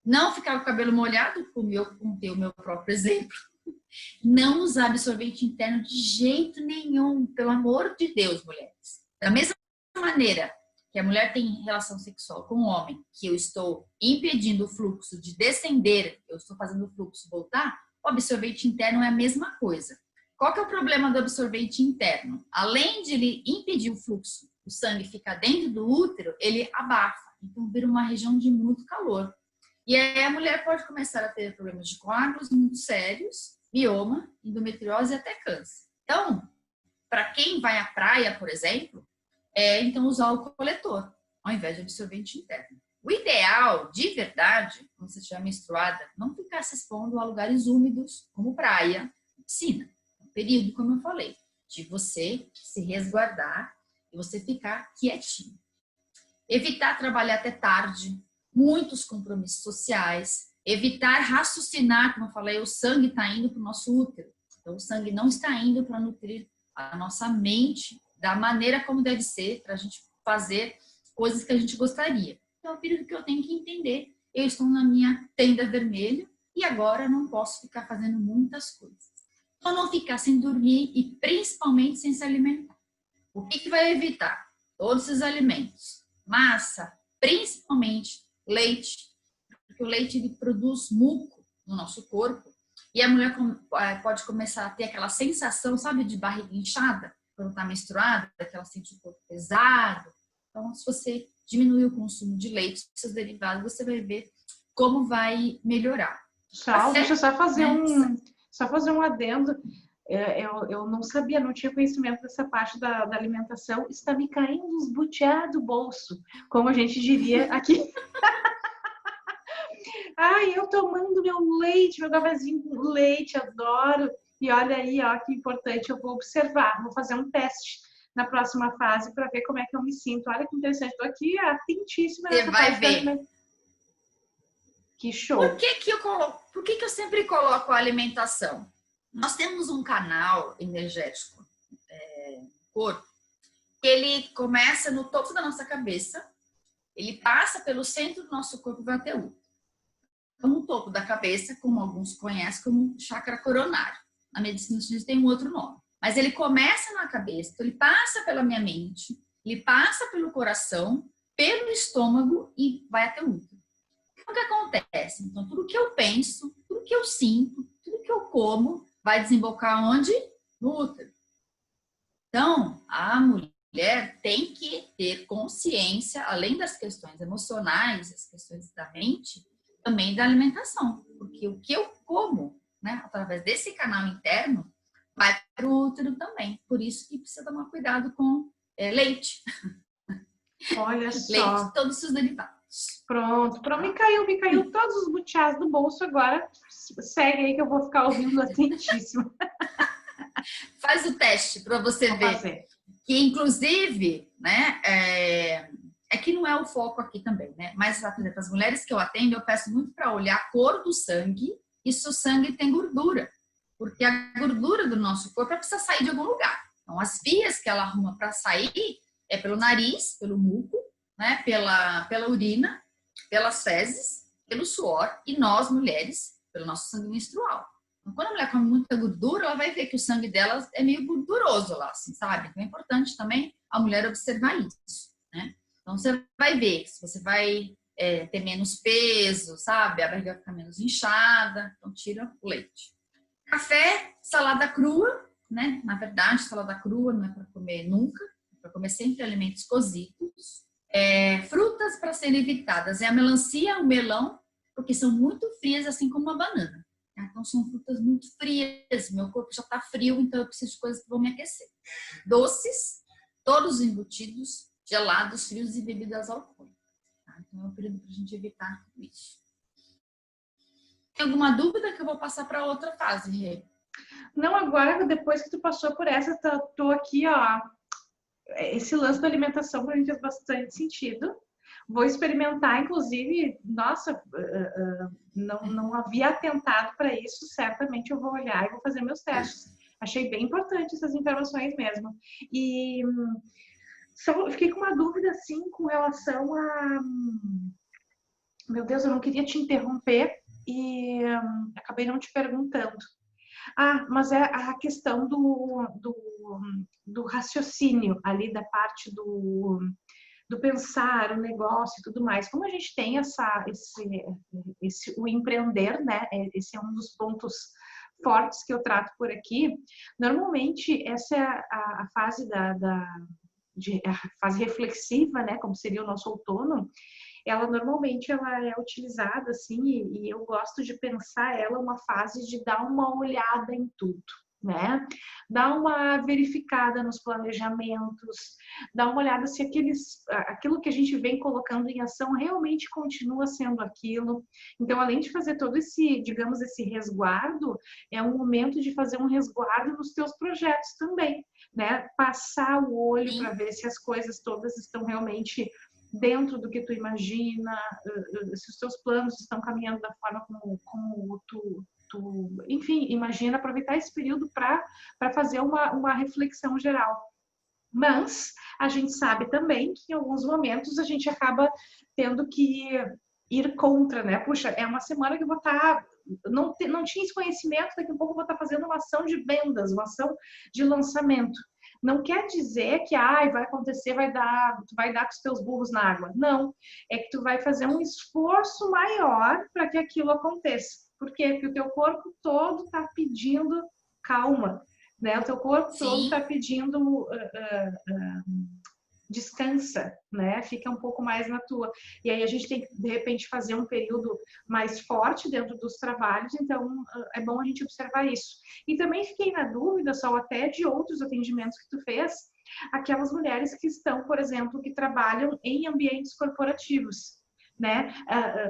não ficar com o cabelo molhado, como eu contei o meu próprio exemplo. Não usar absorvente interno de jeito nenhum, pelo amor de Deus, mulheres. Da mesma maneira que a mulher tem relação sexual com o homem, que eu estou impedindo o fluxo de descender, eu estou fazendo o fluxo voltar, o absorvente interno é a mesma coisa. Qual que é o problema do absorvente interno? Além de ele impedir o fluxo, o sangue ficar dentro do útero, ele abafa. Então, vira uma região de muito calor. E aí a mulher pode começar a ter problemas de coágulos muito sérios, mioma, endometriose e até câncer. Então, para quem vai à praia, por exemplo, então usar o coletor, ao invés de absorvente interno. O ideal, de verdade, quando você estiver menstruada, não ficar se expondo a lugares úmidos, como praia, piscina. Período, como eu falei, de você se resguardar e você ficar quietinho. Evitar trabalhar até tarde, muitos compromissos sociais, evitar raciocinar, como eu falei, o sangue está indo para o nosso útero. Então, o sangue não está indo para nutrir a nossa mente da maneira como deve ser, para a gente fazer coisas que a gente gostaria. Então, é o período que eu tenho que entender. Eu estou na minha tenda vermelha e agora não posso ficar fazendo muitas coisas. Então, não ficar sem dormir e principalmente sem se alimentar. O que vai evitar? Todos esses alimentos. Massa, principalmente leite, porque o leite ele produz muco no nosso corpo e a mulher pode começar a ter aquela sensação, sabe, de barriga inchada quando está menstruada, que ela sente o corpo pesado. Então, se você diminuir o consumo de leite, seus derivados, você vai ver como vai melhorar. Tchau, deixa eu só fazer um adendo. Eu não sabia, não tinha conhecimento dessa parte da alimentação. Está me caindo os butiá do bolso, como a gente diria aqui. Ai, eu tomando meu leite, meu cafezinho com leite, adoro. E olha aí, ó, que importante, eu vou observar, vou fazer um teste na próxima fase para ver como é que eu me sinto. Olha que interessante, estou aqui atentíssima nessa parte. Você vai ver. Que show. Por que eu sempre coloco a alimentação? Nós temos um canal energético no corpo, que ele começa no topo da nossa cabeça, ele passa pelo centro do nosso corpo e vai até o útero. Então, no topo da cabeça, como alguns conhecem como chakra coronário. Na medicina chinesa tem um outro nome. Mas ele começa na cabeça, então ele passa pela minha mente, ele passa pelo coração, pelo estômago e vai até o útero. O que acontece? Então, tudo que eu penso, tudo que eu sinto, tudo que eu como, vai desembocar onde? No útero. Então, a mulher tem que ter consciência, além das questões emocionais, as questões da mente, também da alimentação, porque o que eu como, né, através desse canal interno, vai para o útero também. Por isso que precisa tomar cuidado com leite. Olha Leite só. e todos os seus derivados. Pronto. Me caiu todos os butiás do bolso agora. Segue aí que eu vou ficar ouvindo atentíssimo. Faz o teste para você Vou ver. fazer. Que, inclusive, né, que não é o foco aqui também, né? Mas, por exemplo, as mulheres que eu atendo, eu peço muito para olhar a cor do sangue e se o sangue tem gordura. Porque a gordura do nosso corpo precisa sair de algum lugar. Então, as vias que ela arruma para sair é pelo nariz, pelo muco, né? Pela urina, pelas fezes, pelo suor e nós, mulheres, pelo nosso sangue menstrual. Então, quando a mulher come muita gordura, ela vai ver que o sangue dela é meio gorduroso lá, assim, sabe? Então, é importante também a mulher observar isso, né? Então, você vai ver se você vai ter menos peso, sabe? A barriga vai ficar menos inchada. Então, tira o leite. Café, salada crua, né? Na verdade, salada crua não é para comer nunca. É para comer sempre alimentos cozidos. Frutas para serem evitadas. É a melancia, o melão, porque são muito frias, assim como a banana. Então, são frutas muito frias. Meu corpo já está frio, então eu preciso de coisas que vão me aquecer. Doces, todos os embutidos, gelados, frios e bebidas alcoólicas. Tá? Então, é um período para a gente evitar tudo isso. Tem alguma dúvida que eu vou passar para outra fase, Rê? Não, agora, depois que tu passou por essa, tô aqui, ó. Esse lance da alimentação para mim fez bastante sentido. Vou experimentar, inclusive, nossa, não havia atentado para isso, certamente eu vou olhar e vou fazer meus testes. Achei bem importante essas informações mesmo. E só fiquei com uma dúvida, assim, com relação a... Meu Deus, eu não queria te interromper e acabei não te perguntando. Mas é a questão do raciocínio ali, da parte do pensar, o negócio e tudo mais. Como a gente tem o empreender, né? Esse é um dos pontos fortes que eu trato por aqui. Normalmente, essa é a fase a fase reflexiva, né? Como seria o nosso outono. Normalmente ela é utilizada assim, e eu gosto de pensar ela uma fase de dar uma olhada em tudo, né? Dar uma verificada nos planejamentos, dar uma olhada se aquilo que a gente vem colocando em ação realmente continua sendo aquilo. Então, além de fazer todo esse, digamos, esse resguardo, é um momento de fazer um resguardo nos teus projetos também, né? Passar o olho para ver se as coisas todas estão realmente dentro do que tu imagina, se os teus planos estão caminhando da forma como tu enfim, imagina aproveitar esse período para fazer uma reflexão geral. Mas a gente sabe também que em alguns momentos a gente acaba tendo que ir contra, né? Puxa, é uma semana que eu vou estar... Não tinha esse conhecimento, daqui a pouco eu vou estar fazendo uma ação de vendas, uma ação de lançamento. Não quer dizer que vai acontecer, tu vai dar com os teus burros na água. Não, é que tu vai fazer um esforço maior para que aquilo aconteça. Por quê? Porque o teu corpo todo está pedindo calma, né? O teu corpo todo está pedindo descansa, né? Fica um pouco mais na tua. E aí a gente tem que, de repente, fazer um período mais forte dentro dos trabalhos, então é bom a gente observar isso. E também fiquei na dúvida, só até de outros atendimentos que tu fez, aquelas mulheres que estão, por exemplo, que trabalham em ambientes corporativos, né?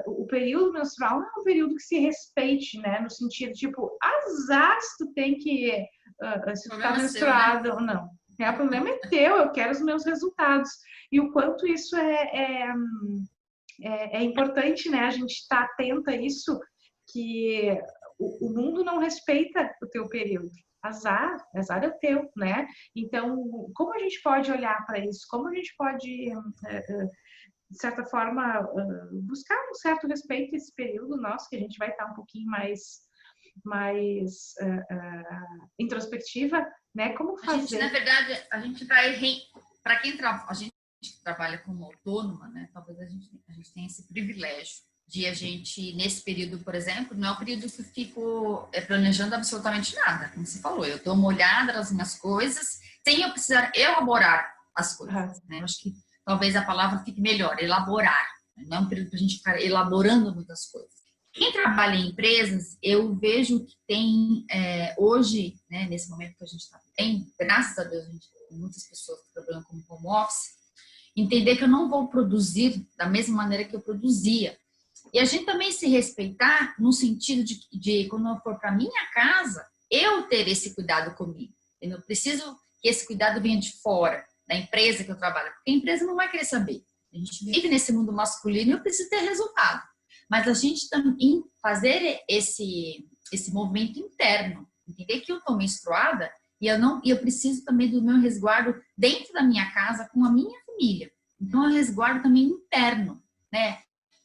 O período menstrual não é um período que se respeite, né? No sentido, tipo, azar se tu tem que... se tu tá menstruado ou não. O problema é teu, eu quero os meus resultados. E o quanto isso é importante, né? A gente estar atenta a isso, que o mundo não respeita o teu período. Azar é o teu, né? Então, como a gente pode olhar para isso? Como a gente pode, de certa forma, buscar um certo respeito a esse período nosso, que a gente vai estar um pouquinho mais introspectiva, né? Como fazer? Gente, na verdade, a gente vai... Para quem a gente trabalha como autônoma, né? Talvez a gente tenha esse privilégio de a gente, nesse período, por exemplo, não é um período que eu fico planejando absolutamente nada, como você falou. Eu dou uma olhada nas minhas coisas sem eu precisar elaborar as coisas, né? Eu acho que talvez a palavra fique melhor, elaborar. Não é um período para a gente ficar elaborando muitas coisas. Quem trabalha em empresas, eu vejo que tem hoje, né, nesse momento que a gente está vivendo, graças a Deus, a gente tem muitas pessoas trabalhando como home office, entender que eu não vou produzir da mesma maneira que eu produzia. E a gente também se respeitar no sentido de quando eu for para minha casa, eu ter esse cuidado comigo. Eu não preciso que esse cuidado venha de fora, da empresa que eu trabalho, porque a empresa não vai querer saber. A gente vive nesse mundo masculino e eu preciso ter resultado. Mas a gente também fazer esse movimento interno, entender que eu estou menstruada e eu preciso também do meu resguardo dentro da minha casa com a minha família. Então, eu resguardo também interno, né?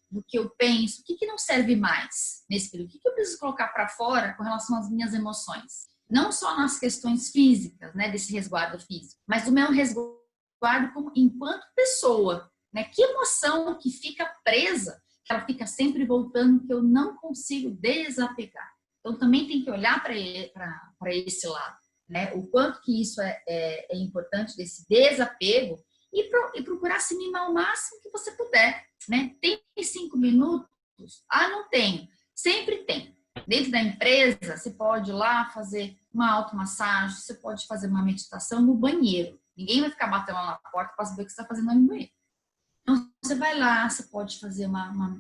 Do que eu penso, o que não serve mais nesse período, o que eu preciso colocar para fora com relação às minhas emoções. Não só nas questões físicas, né? Desse resguardo físico, mas do meu resguardo enquanto pessoa, né? Que emoção que fica presa, que ela fica sempre voltando, que eu não consigo desapegar. Então, também tem que olhar para esse lado, né? O quanto que isso é importante, desse desapego, e procurar se mimar o máximo que você puder, né? Tem 5 minutos? Ah, não tenho. Sempre tem. Dentro da empresa, você pode ir lá fazer uma automassagem, você pode fazer uma meditação no banheiro. Ninguém vai ficar batendo lá na porta para saber o que você está fazendo no banheiro. Então, você vai lá, você pode fazer uma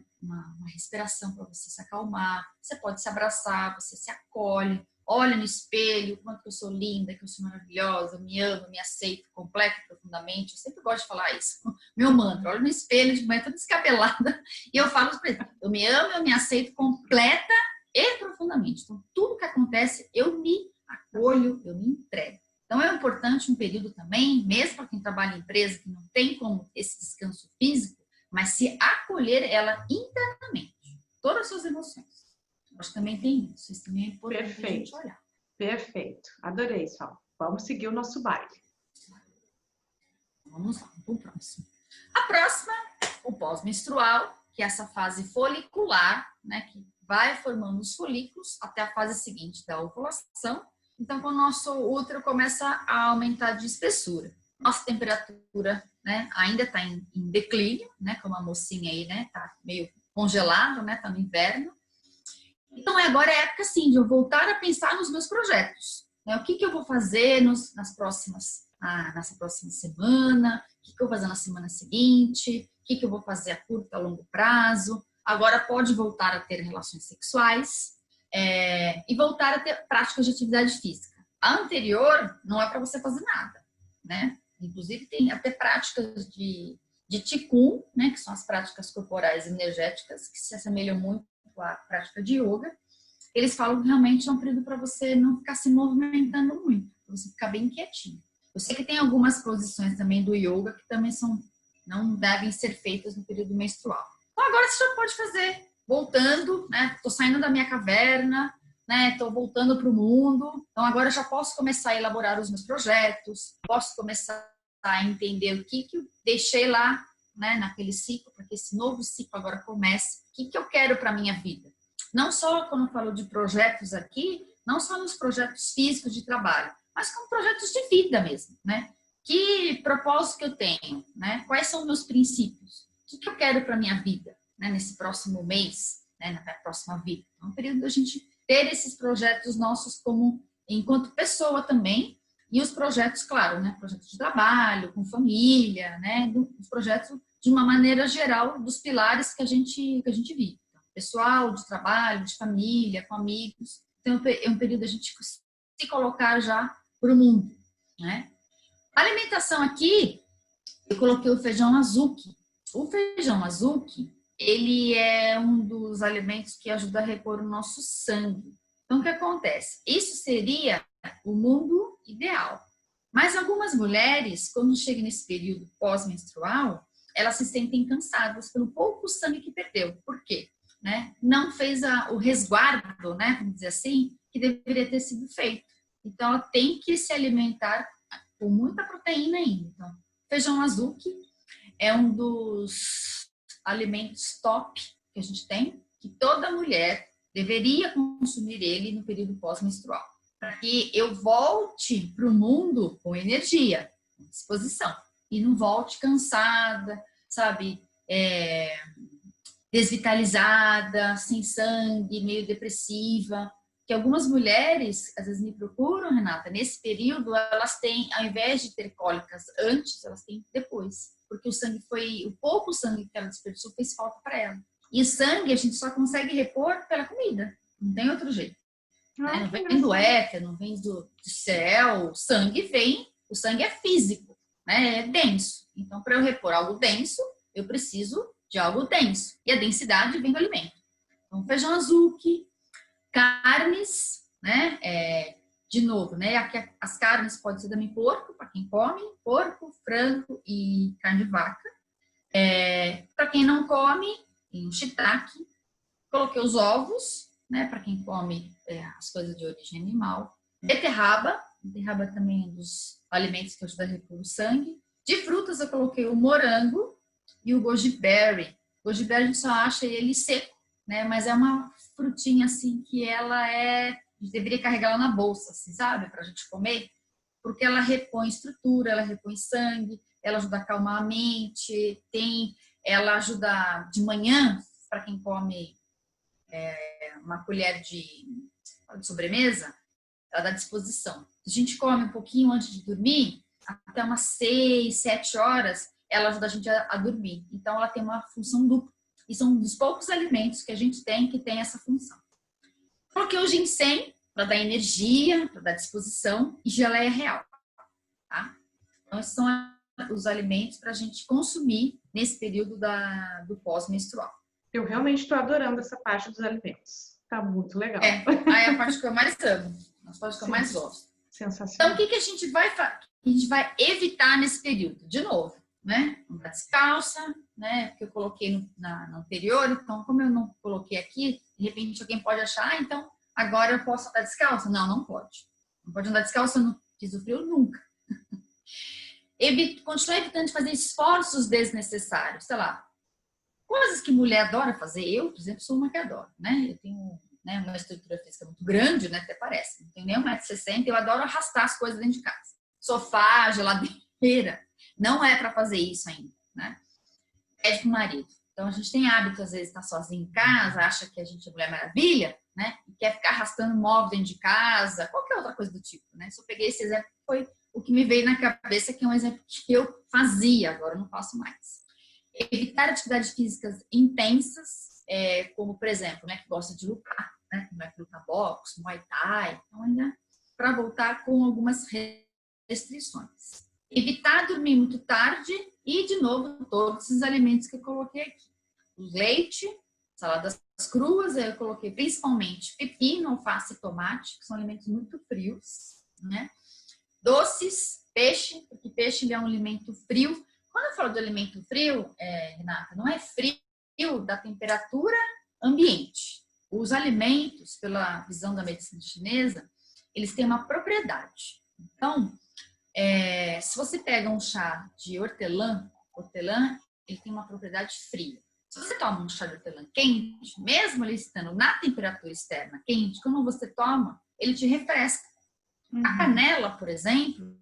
respiração para você se acalmar, você pode se abraçar, você se acolhe, olha no espelho, quanto eu sou linda, que eu sou maravilhosa, eu me amo, me aceito completa e profundamente. Eu sempre gosto de falar isso. Meu mantra, olha no espelho de manhã toda descabelada e eu falo para ele, eu me amo, eu me aceito completa e profundamente. Então, tudo que acontece, eu me acolho, eu me entrego. Então, é importante um período também, mesmo para quem trabalha em empresa, que não tem como esse descanso físico, mas se acolher ela internamente, todas as suas emoções. Acho que também tem isso. Isso também é importante a gente olhar. Perfeito. Adorei, Sol. Vamos seguir o nosso baile. Vamos lá, para o próximo. A próxima, o pós-menstrual, que é essa fase folicular, né, que vai formando os folículos até a fase seguinte da ovulação. Então, quando o nosso útero começa a aumentar de espessura. Nossa temperatura, né, ainda está em declínio, né, como a mocinha aí, né, tá meio congelado, né, tá no inverno. Então, agora é a época, sim, de eu voltar a pensar nos meus projetos. Né? O que eu vou fazer nessa próxima semana, o que eu vou fazer na semana seguinte, o que eu vou fazer a curto e a longo prazo. Agora pode voltar a ter relações sexuais e voltar a ter práticas de atividade física. A anterior não é para você fazer nada, né? Inclusive, tem até práticas de Qigong, né? Que são as práticas corporais energéticas, que se assemelham muito a prática de yoga. Eles falam que realmente é um período para você não ficar se movimentando muito, para você ficar bem quietinho. Eu sei que tem algumas posições também do yoga que também não devem ser feitas no período menstrual. Então agora você já pode fazer, voltando, né? Tô saindo da minha caverna, né? Tô voltando para o mundo. Então agora eu já posso começar a elaborar os meus projetos, posso começar a entender o que eu deixei lá, né, naquele ciclo, para que esse novo ciclo agora comece. O que eu quero para a minha vida? Não só quando eu falo de projetos aqui, não só nos projetos físicos de trabalho, mas como projetos de vida mesmo, né? Que propósito que eu tenho, né? Quais são os meus princípios? O que eu quero para a minha vida, né? Nesse próximo mês, né? Na próxima vida. É um período da gente ter esses projetos nossos como enquanto pessoa também, e os projetos, claro, né? Projetos de trabalho, com família, né? Os projetos de uma maneira geral dos pilares que a gente vive. Então, pessoal, de trabalho, de família, com amigos. Então, é um período da gente se colocar já para o mundo, né? A alimentação aqui, eu coloquei o feijão azuki. O feijão azuki, ele é um dos alimentos que ajuda a repor o nosso sangue. Então, o que acontece? Isso seria o mundo ideal. Mas algumas mulheres, quando chegam nesse período pós-menstrual, elas se sentem cansadas pelo pouco sangue que perdeu. Por quê? Né? Não fez o resguardo, né? Vamos dizer assim, que deveria ter sido feito. Então, ela tem que se alimentar com muita proteína ainda. Então, feijão azuki é um dos alimentos top que a gente tem, que toda mulher deveria consumir ele no período pós-menstrual, para que eu volte para o mundo com energia, com disposição, e não volte cansada, sabe, desvitalizada, sem sangue, meio depressiva. Que algumas mulheres, às vezes, me procuram, Renata, nesse período, elas têm, ao invés de ter cólicas antes, elas têm depois. Porque o pouco sangue que ela desperdiçou fez falta para ela. E o sangue a gente só consegue repor pela comida. Não tem outro jeito. Né? Não vem do éter, não vem do céu. O sangue é físico, né? É denso. Então, para eu repor algo denso, eu preciso de algo denso. E a densidade vem do alimento. Então, feijão azuki, carnes, né? De novo, né? Aqui as carnes podem ser também porco, para quem come, porco, frango e carne de vaca. Para quem não come, tem shiitake. Coloquei os ovos, né? Para quem come as coisas de origem animal. Beterraba também é um dos alimentos que ajudam a repor o sangue. De frutas eu coloquei o morango e o goji berry. O goji berry a gente só acha ele seco, né? Mas é uma frutinha assim que ela a gente deveria carregar ela na bolsa, assim, sabe? Pra gente comer, porque ela repõe estrutura, ela repõe sangue, ela ajuda a acalmar a mente, ela ajuda de manhã, para quem come uma colher de sobremesa, ela dá disposição. Se a gente come um pouquinho antes de dormir, até umas 6, 7 horas, ela ajuda a gente a dormir. Então, ela tem uma função dupla. E são um dos poucos alimentos que a gente tem que tem essa função. Coloquei o ginseng para dar energia, para dar disposição, e geleia real. Tá? Então, esses são os alimentos para a gente consumir nesse período do pós-menstrual. Eu realmente estou adorando essa parte dos alimentos. Tá muito legal. Aí é a parte que eu mais amo, a parte que eu mais gosto. Sensacional. Então, o que a gente vai fazer? A gente vai evitar nesse período? De novo, né? Andar descalça, né? Porque eu coloquei no anterior, então, como eu não coloquei aqui, de repente alguém pode achar, então agora eu posso andar descalça? Não, não pode. Não pode andar descalça no piso frio nunca. Continuar evitando de fazer esforços desnecessários, sei lá. Coisas que mulher adora fazer. Eu, por exemplo, sou uma que adoro, né? Eu tenho uma estrutura física muito grande, né? Até parece. Não tenho nem 1,60 m, eu adoro arrastar as coisas dentro de casa. Sofá, geladeira. Não é para fazer isso ainda, né? Pede pro marido. Então, a gente tem hábito, às vezes, estar sozinho em casa, acha que a gente é Mulher Maravilha, né? E quer ficar arrastando móvel dentro de casa, qualquer outra coisa do tipo, né? Se eu peguei esse exemplo, foi o que me veio na cabeça, que é um exemplo que eu fazia, agora eu não faço mais. Evitar atividades físicas intensas, como, por exemplo, né, que gosta de lutar, né? Como é que luta boxe, muay thai, então ainda para voltar com algumas restrições. Evitar dormir muito tarde e, de novo, todos esses alimentos que eu coloquei aqui. O leite, saladas cruas, eu coloquei principalmente pepino, alface e tomate, que são alimentos muito frios, né? Doces, peixe, porque peixe é um alimento frio. Quando eu falo de alimento frio, Renata, não é frio da temperatura ambiente. Os alimentos, pela visão da medicina chinesa, eles têm uma propriedade. Então, se você pega um chá de hortelã, ele tem uma propriedade fria. Se você toma um chá de hortelã quente, mesmo ele estando na temperatura externa quente, quando você toma, ele te refresca. A canela, por exemplo,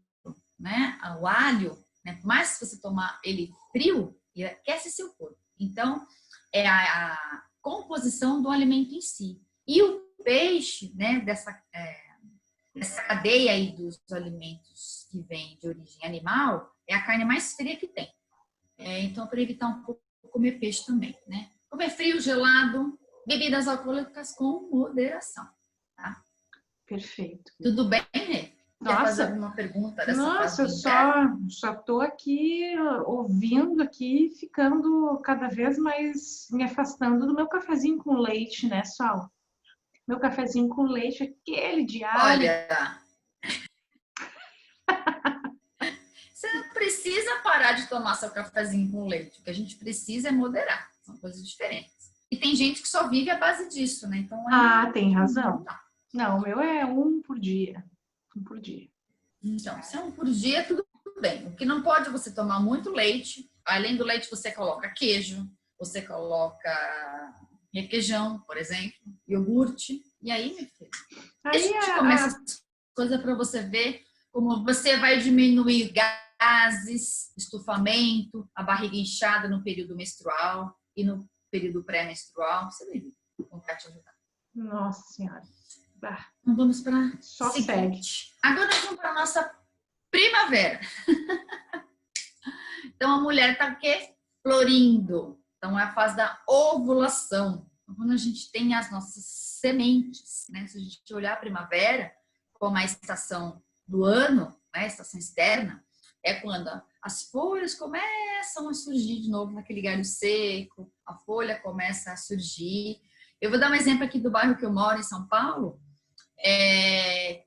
né, o alho, né, por mais que você tomar ele frio, ele aquece seu corpo. Então, é a composição do alimento em si. E o peixe, né, dessa cadeia aí dos alimentos que vem de origem animal, é a carne mais fria que tem. Então, para evitar um pouco comer peixe também, né? Comer frio, gelado, bebidas alcoólicas com moderação, tá? Perfeito. Tudo bem, Rê? Quer fazer alguma pergunta dessa fase? Nossa, eu só estou aqui ouvindo aqui, ficando cada vez mais me afastando do meu cafezinho com leite, né, Sol? Meu cafezinho com leite, aquele diário. Olha, você não precisa parar de tomar seu cafezinho com leite. O que a gente precisa é moderar. São coisas diferentes. E tem gente que só vive à base disso, né? Então, tem razão. Não, o meu é 1 por dia. 1 por dia. Então, se é 1 por dia, tudo bem. O que não pode é você tomar muito leite. Além do leite, você coloca queijo, você coloca requeijão, por exemplo, iogurte. E aí, meu filho, deixa eu te comer essas coisas para você ver como você vai diminuir gases, estufamento, a barriga inchada no período menstrual e no período pré-menstrual, você vai ver como vai te ajudar. Nossa Senhora. Então vamos para só segue. Agora nós vamos para a nossa primavera. Então a mulher está o quê? Florindo. Então é a fase da ovulação. Então, quando a gente tem as nossas sementes, né? Se a gente olhar a primavera como a estação do ano, né? A estação externa, é quando as folhas começam a surgir de novo naquele galho seco, a folha começa a surgir. Eu vou dar um exemplo aqui do bairro que eu moro, em São Paulo.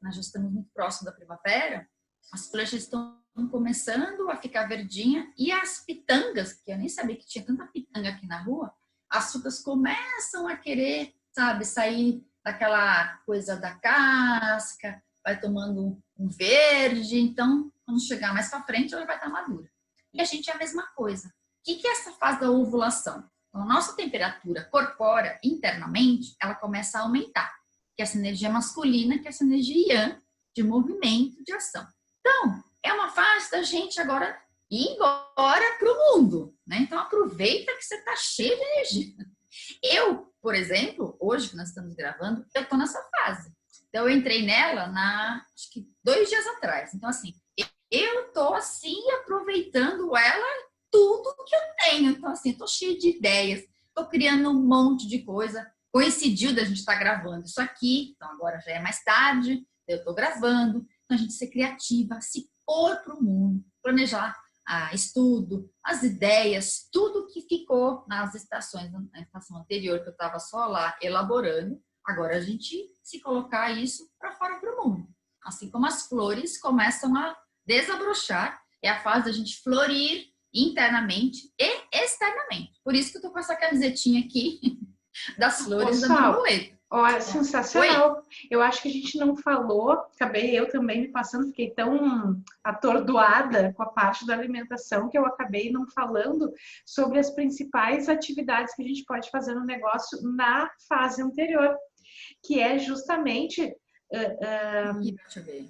Nós já estamos muito próximo da primavera, as folhas já estão começando a ficar verdinha e as pitangas, que eu nem sabia que tinha tanta pitanga aqui na rua, as frutas começam a querer, sabe, sair daquela coisa da casca, vai tomando um verde, então quando chegar mais para frente ela vai estar madura. E a gente é a mesma coisa. O que é essa fase da ovulação? Então, a nossa temperatura corpórea internamente, ela começa a aumentar, que é essa energia masculina, que é essa energia yang, de movimento, de ação. Então, é uma fase da gente agora ir embora para o mundo, né? Então, aproveita que você está cheio de energia. Eu, por exemplo, hoje que nós estamos gravando, eu estou nessa fase. Então, eu entrei nela acho que 2 dias atrás. Então, assim, eu estou, assim, aproveitando ela tudo que eu tenho. Então, assim, eu tô cheia de ideias, tô criando um monte de coisa. Coincidiu da gente estar gravando isso aqui, então agora já é mais tarde, eu tô gravando. Então, a gente ser criativa, se pôr para o mundo, planejar estudo, as ideias, tudo que ficou nas estações, na estação anterior, que eu estava só lá elaborando. Agora a gente se colocar isso para fora para o mundo. Assim como as flores começam a desabrochar, é a fase da gente florir internamente e externamente. Por isso que eu tô com essa camisetinha aqui das flores da borboleta. Olha, sensacional. Oi? Eu acho que a gente não falou, acabei eu também me passando, fiquei tão atordoada com a parte da alimentação que eu acabei não falando sobre as principais atividades que a gente pode fazer no negócio na fase anterior, que é justamente... Deixa eu ver.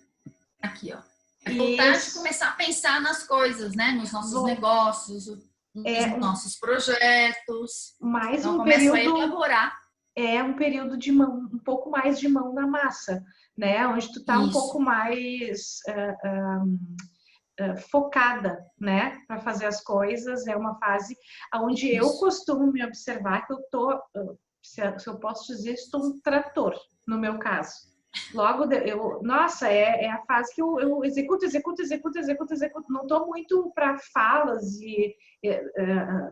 Aqui, ó. É voltar a começar a pensar nas coisas, né? Nos nossos negócios, nos nossos projetos. Mais então, um período, a elaborar. É um período de mão, um pouco mais de mão na massa, né? Onde tu tá um pouco mais focada, né? Para fazer as coisas. É uma fase onde eu costumo me observar que eu tô, se eu posso dizer, estou um trator, no meu caso. Logo, nossa, é a fase que eu executo. Não estou muito para falas e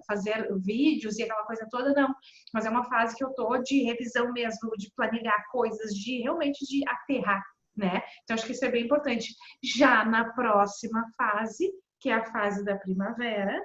fazer vídeos e aquela coisa toda, não. Mas é uma fase que eu estou de revisão mesmo, de planejar coisas, realmente de aterrar, né? Então, acho que isso é bem importante. Já na próxima fase, que é a fase da primavera,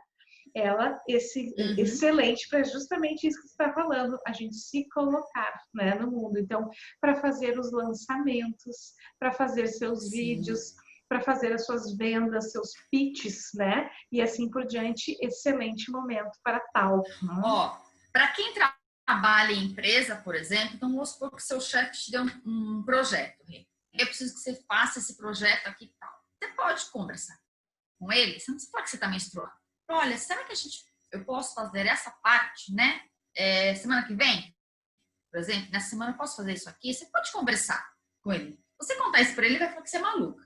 ela excelente para justamente isso que você está falando, a gente se colocar, né, no mundo. Então, para fazer os lançamentos, para fazer seus vídeos, para fazer as suas vendas, seus pitches, né, e assim por diante, excelente momento para tal. Ó, para quem trabalha em empresa, por exemplo, então vamos supor que o seu chefe te deu um projeto. Eu preciso que você faça esse projeto aqui e tal. Você pode conversar com ele, você não pode que você está menstruando. Olha, será que eu posso fazer essa parte, né? Semana que vem, por exemplo, nessa semana eu posso fazer isso aqui? Você pode conversar com ele. Você contar isso para ele, ele vai falar que você é maluca.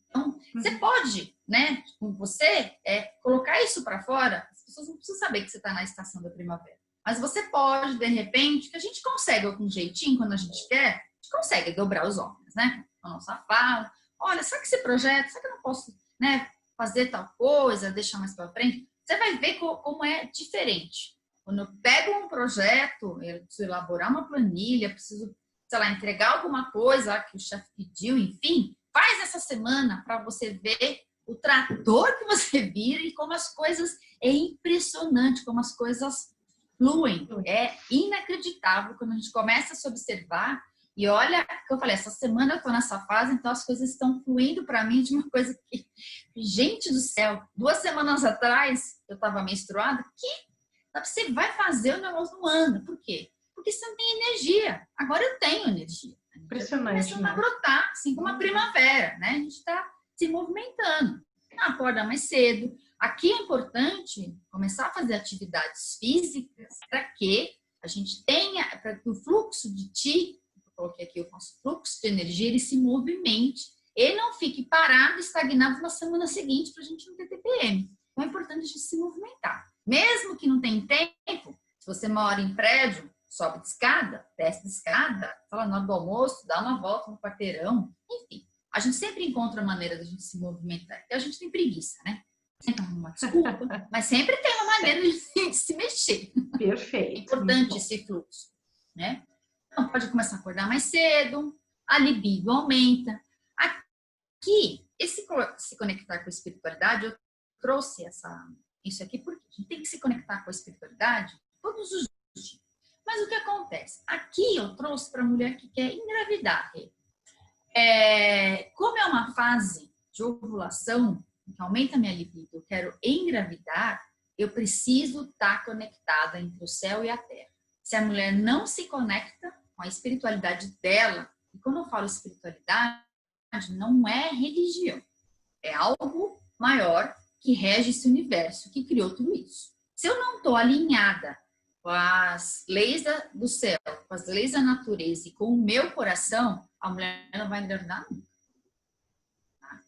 Então, você pode, né? Com você, colocar isso para fora. As pessoas não precisam saber que você está na estação da primavera. Mas você pode, de repente, que a gente consegue algum jeitinho, quando a gente quer, a gente consegue dobrar os ombros, né? A nossa fala. Olha, será que esse projeto, será que eu não posso, né? Fazer tal coisa, deixar mais para frente, você vai ver como é diferente. Quando eu pego um projeto, eu preciso elaborar uma planilha, preciso, sei lá, entregar alguma coisa que o chefe pediu, enfim, faz essa semana para você ver o trator que você vira e como as coisas, é impressionante como as coisas fluem. É inacreditável quando a gente começa a se observar. E olha, que eu falei, essa semana eu tô nessa fase, então as coisas estão fluindo para mim de uma coisa que... Gente do céu, 2 semanas atrás eu tava menstruada, você vai fazer o negócio no ano. Por quê? Porque você não tem energia. Agora eu tenho energia. Impressionante. Começando a brotar, assim como a primavera, né? A gente tá se movimentando. Acorda mais cedo, Aqui é importante começar a fazer atividades físicas para que a gente tenha, para que o fluxo de Qi, eu coloquei aqui o nosso fluxo de energia, ele se movimente e não fique parado, estagnado na semana seguinte para a gente não ter TPM. Então é importante a gente se movimentar. Mesmo que não tenha tempo, se você mora em prédio, sobe de escada, desce de escada, fala na hora do almoço, dá uma volta no quarteirão, enfim. A gente sempre encontra maneira da gente se movimentar. Porque a gente tem preguiça, né? Sempre arruma uma desculpa, mas sempre tem uma maneira de se mexer. Perfeito. É importante esse fluxo, né? Então, pode começar a acordar mais cedo, a libido aumenta. Aqui, se conectar com a espiritualidade, eu trouxe isso aqui porque a gente tem que se conectar com a espiritualidade todos os dias. Mas o que acontece? Aqui eu trouxe para a mulher que quer engravidar. Como é uma fase de ovulação, que aumenta a minha libido, eu quero engravidar, eu preciso estar conectada entre o céu e a terra. Se a mulher não se conecta com a espiritualidade dela, e quando eu falo espiritualidade, não é religião, é algo maior que rege esse universo, que criou tudo isso. Se eu não estou alinhada com as leis do céu, com as leis da natureza e com o meu coração, a mulher não vai engravidar nunca. Tá?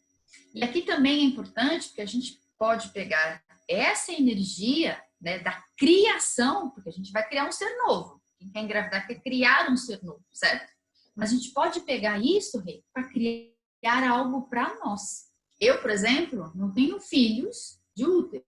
E aqui também é importante, porque a gente pode pegar essa energia, né, da criação, porque a gente vai criar um ser novo. Quem quer engravidar quer criar um ser novo, certo? Mas a gente pode pegar isso, Rê, para criar algo para nós. Eu, por exemplo, não tenho filhos de útero,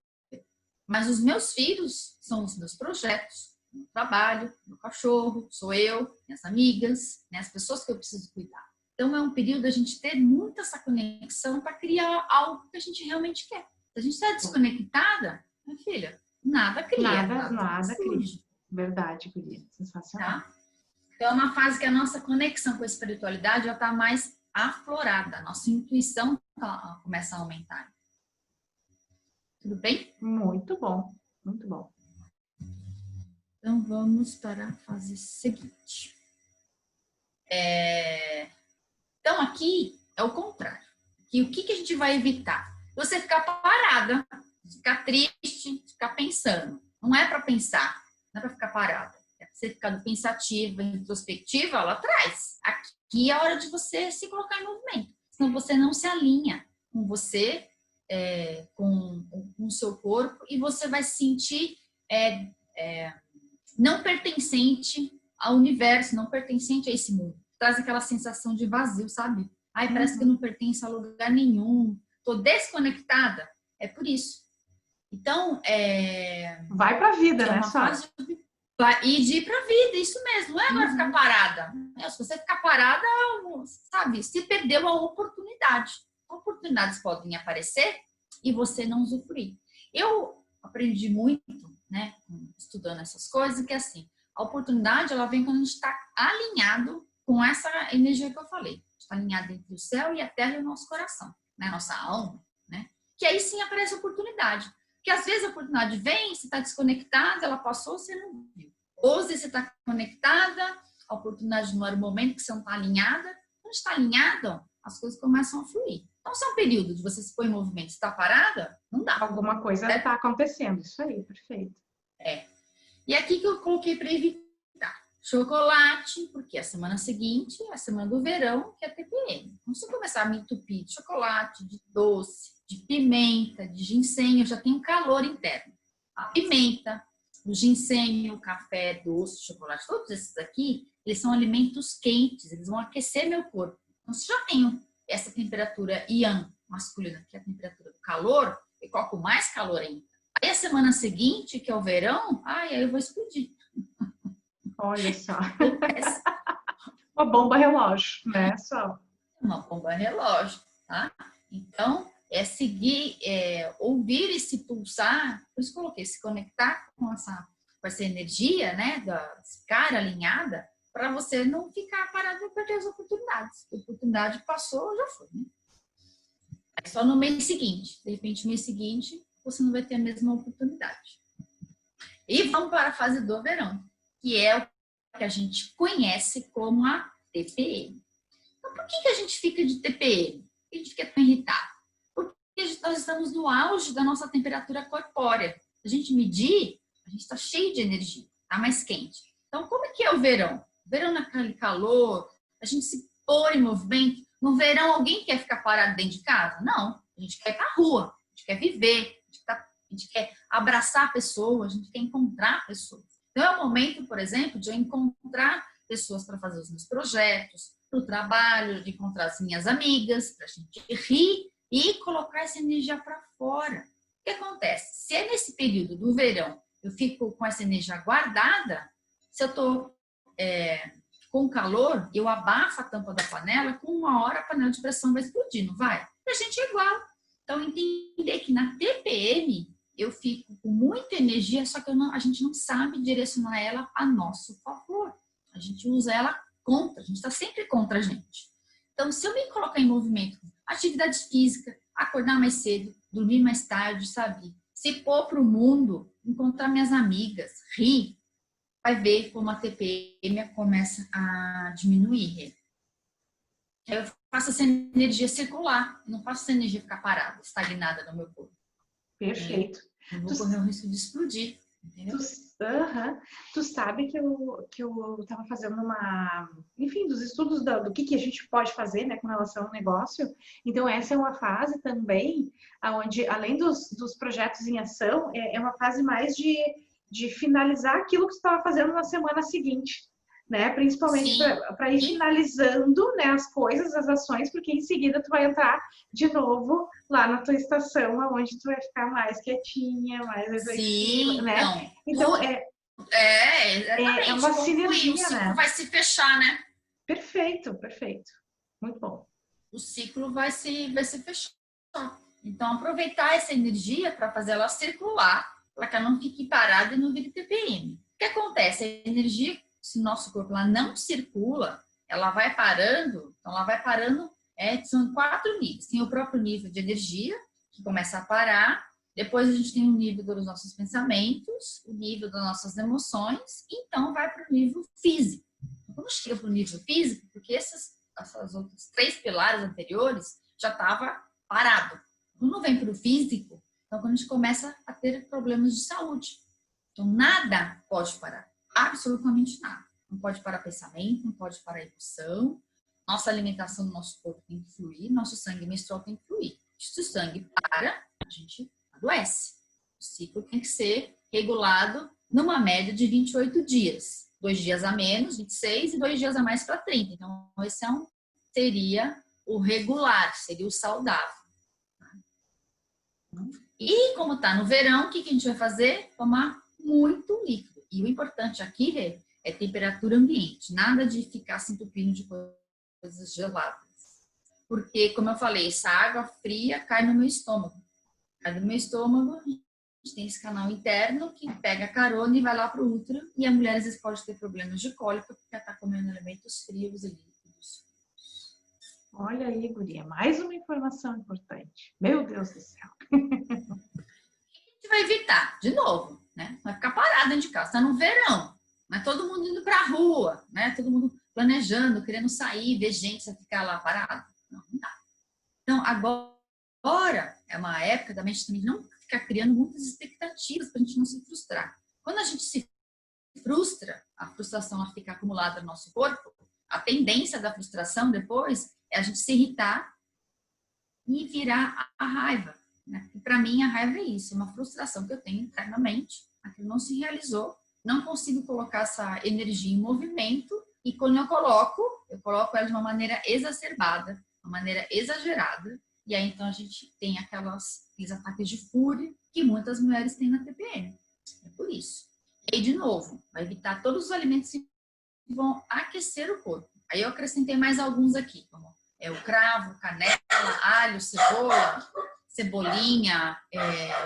mas os meus filhos são os meus projetos, meu trabalho, meu cachorro, sou eu, minhas amigas, né, as pessoas que eu preciso cuidar. Então, é um período da gente ter muita essa conexão para criar algo que a gente realmente quer. Se a gente está desconectada, minha filha, nada cria. Nada cria. Verdade, guria. Sensacional. Tá? Então, é uma fase que a nossa conexão com a espiritualidade já está mais aflorada. A nossa intuição começa a aumentar. Tudo bem? Muito bom. Muito bom. Então, vamos para a fase seguinte. Então, aqui é o contrário. E o que a gente vai evitar? Você ficar parada, ficar triste, ficar pensando. Não é para pensar, não é para ficar parada. É para você ficar pensativa, introspectiva lá atrás. Aqui é a hora de você se colocar em movimento. Senão você não se alinha com você, com o seu corpo, e você vai se sentir não pertencente ao universo, não pertencente a esse mundo. Traz aquela sensação de vazio, sabe? Ai, parece que eu não pertenço a lugar nenhum. Tô desconectada. É por isso. Então, vai pra vida, né? Uma fase e de ir pra vida, isso mesmo. Não é agora ficar parada. Se você ficar parada, sabe? Se perdeu a oportunidade. Oportunidades podem aparecer e você não usufruir. Eu aprendi muito, né, estudando essas coisas, que assim, a oportunidade, ela vem quando a gente está alinhado com essa energia que eu falei. Está alinhado entre o céu e a terra e o nosso coração, né, nossa alma, né? Que aí sim aparece a oportunidade. Porque às vezes a oportunidade vem, você está desconectada, ela passou, você não viu. Ou se você está conectada, a oportunidade não era o momento que você não está alinhada. Quando está alinhada, as coisas começam a fluir. Então, se é um período de você se pôr em movimento e está parada, não dá. Alguma coisa está acontecendo. Isso aí, perfeito. E aqui que eu coloquei para evitar. Chocolate, porque a semana seguinte é a semana do verão, que é TPM. Então, se eu começar a me entupir de chocolate, de doce, de pimenta, de ginseng, eu já tenho calor interno. A pimenta, o ginseng, o café, doce, chocolate, todos esses aqui, eles são alimentos quentes, eles vão aquecer meu corpo. Então, se já tenho essa temperatura yang masculina, que é a temperatura do calor, eu coloco mais calor ainda. Aí a semana seguinte, que é o verão, aí eu vou explodir. Olha só. Uma bomba relógio, né? Só. Uma bomba relógio, tá? Então, seguir, ouvir esse pulsar, por isso coloquei, se conectar com essa energia, né? Ficar alinhada, para você não ficar parado e perder as oportunidades. A oportunidade passou, já foi, né? É só no mês seguinte. De repente, no mês seguinte, você não vai ter a mesma oportunidade. E vamos para a fase do verão, que é o que a gente conhece como a TPM. Então, por que a gente fica de TPM? Por que a gente fica tão irritado? Porque Porque nós estamos no auge da nossa temperatura corpórea. Se a gente medir, a gente está cheio de energia, está mais quente. Então, como é que é o verão? O verão naquele calor, a gente se pôr em movimento. No verão, alguém quer ficar parado dentro de casa? Não. A gente quer ir para a rua, a gente quer viver, a gente quer abraçar pessoas, a gente quer encontrar pessoas. Então, é o momento, por exemplo, de eu encontrar pessoas para fazer os meus projetos, para o trabalho, de encontrar as minhas amigas, para a gente rir e colocar essa energia para fora. O que acontece? Se é nesse período do verão eu fico com essa energia guardada, se eu estou com calor, eu abafo a tampa da panela, com 1 hora a panela de pressão vai explodir, não vai? E a gente é igual. Então, entender que na TPM eu fico com muita energia, só que a gente não sabe direcionar ela a nosso favor. A gente usa ela contra, a gente está sempre contra a gente. Então, se eu me colocar em movimento, atividade física, acordar mais cedo, dormir mais tarde, sabe? Se pôr para o mundo, encontrar minhas amigas, rir, vai ver como a TPM começa a diminuir. Eu faço essa energia circular, não faço essa energia ficar parada, estagnada no meu corpo. Perfeito. Eu vou correr o risco de explodir. Entendeu? Tu sabe que eu estava fazendo enfim, dos estudos do que a gente pode fazer, né, com relação ao negócio. Então, essa é uma fase também, onde, além dos projetos em ação, é uma fase mais de finalizar aquilo que tu estava fazendo na semana seguinte, né? Principalmente para ir finalizando, né, as coisas, as ações, porque em seguida tu vai entrar de novo lá na tua estação, onde tu vai ficar mais quietinha, mais efetiva, né? Então, exatamente. é uma sinergia, o ciclo, né? vai se fechar, né? Perfeito, perfeito. Muito bom. O ciclo vai se fechar. Então, aproveitar essa energia para fazer ela circular, para que ela não fique parada e não vire TPM. O que acontece? A energia, se o nosso corpo ela não circula, ela vai parando. Então, ela vai parando, são 4 níveis. Tem o próprio nível de energia, que começa a parar. Depois a gente tem o nível dos nossos pensamentos, o nível das nossas emoções, e então vai para o nível físico. Quando chega para o nível físico, porque essas outras 3 pilares anteriores já estava parado. Quando vem para o físico, então quando a gente começa a ter problemas de saúde. Então nada pode parar, absolutamente nada. Não pode parar pensamento, não pode parar emoção. Nossa alimentação do nosso corpo tem que fluir, nosso sangue menstrual tem que fluir. Se o sangue para, a gente adoece. O ciclo tem que ser regulado numa média de 28 dias. 2 dias a menos, 26, e 2 dias a mais para 30. Então, esse seria o regular, seria o saudável. E como está no verão, o que a gente vai fazer? Tomar muito líquido. E o importante aqui é temperatura ambiente. Nada de ficar se entupindo de coisas geladas. Porque, como eu falei, essa água fria cai no meu estômago. Cai no meu estômago, a gente tem esse canal interno que pega carona e vai lá para o útero. E a mulher às vezes pode ter problemas de cólica porque ela está comendo alimentos frios e líquidos. Olha aí, guria, mais uma informação importante. Meu Deus do céu. A gente vai evitar, de novo, né? Vai ficar parado dentro de casa. Está no verão, não é todo mundo indo para a rua, né? Todo mundo planejando, querendo sair, ver gente, você ficar lá parado. Não dá. Então, agora é uma época da mente também não ficar criando muitas expectativas para a gente não se frustrar. Quando a gente se frustra, a frustração ela fica acumulada no nosso corpo, a tendência da frustração depois é a gente se irritar e virar a raiva. Né? E para mim, a raiva é isso, é uma frustração que eu tenho internamente, aquilo não se realizou, não consigo colocar essa energia em movimento e quando eu coloco ela de uma maneira exacerbada, uma maneira exagerada, e aí então a gente tem aqueles ataques de fúria que muitas mulheres têm na TPM. É por isso. E aí, de novo, vai evitar todos os alimentos que vão aquecer o corpo. Aí eu acrescentei mais alguns aqui, como o cravo, canela, alho, cebola, cebolinha,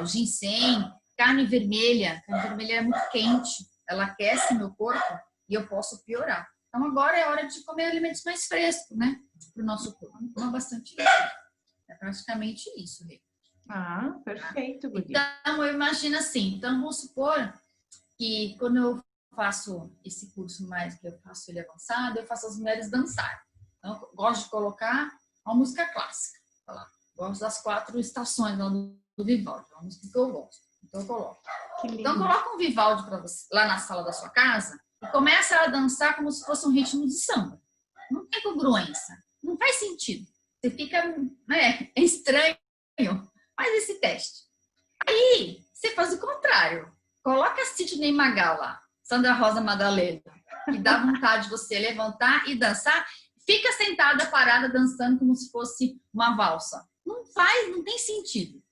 o ginseng, carne vermelha. Carne vermelha é muito quente, ela aquece meu corpo e eu posso piorar. Então agora é hora de comer alimentos mais frescos, né? Para o nosso corpo. Coma bastante isso. É praticamente isso, Rê. Ah, perfeito, guria. Então, eu imagino assim. Então, vamos supor que quando eu faço esse curso mais que eu faço ele avançado, eu faço as mulheres dançarem. Então, eu gosto de colocar uma música clássica. Gosto das 4 estações lá do Vivaldi. É uma música que eu gosto. Então eu coloco. Então coloca um Vivaldi para você lá na sala da sua casa e começa a dançar como se fosse um ritmo de samba. Não tem congruência. Não faz sentido. Você fica, né, é estranho. Faz esse teste. Aí, você faz o contrário. Coloca a Sidney Magal lá, Sandra Rosa Madalena, que dá vontade de você levantar e dançar. Fica sentada, parada, dançando como se fosse uma valsa. Não faz, não tem sentido.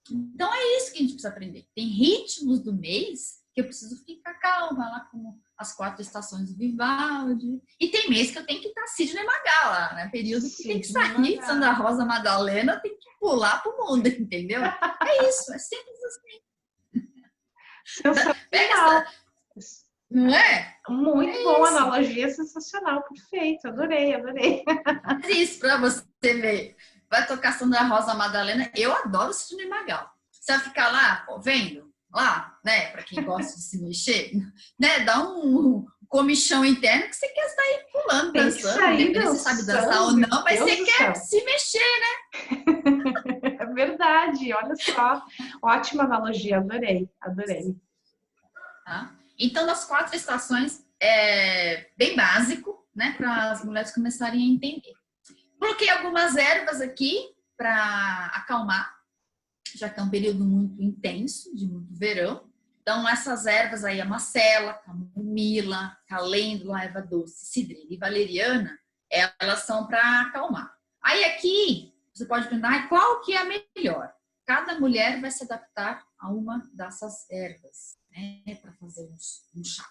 Então, é isso que a gente precisa aprender. Tem ritmos do mês que eu preciso ficar calma, lá como as 4 estações do Vivaldi. E tem mês que eu tenho que estar Sidney Magal lá, né? Período que tem que sair, Sandra Rosa Madalena, tem que pular pro mundo, entendeu? É isso, é simples assim. Sensacional. Não é? Muito bom, analogia sensacional, perfeito, adorei. É isso para você ver. Vai tocar Sandra Rosa Madalena, eu adoro Sidney Magal. Você vai ficar lá, ó, vendo? Lá, né? Para quem gosta de se mexer, né? Dá um comichão interno que você quer sair pulando, dançando. Independente se você sabe dançar ou não, mas você quer se mexer, né? É verdade, olha só. Ótima analogia, adorei. Tá? Então, das 4 estações, é bem básico, né? Para as mulheres começarem a entender. Coloquei algumas ervas aqui para acalmar, já que é um período muito intenso, de muito verão. Então, essas ervas aí, a macela, camomila, calêndula, erva doce, cidreira e valeriana, elas são para acalmar. Aí aqui, você pode perguntar, qual que é a melhor? Cada mulher vai se adaptar a uma dessas ervas, né, para fazer um chá.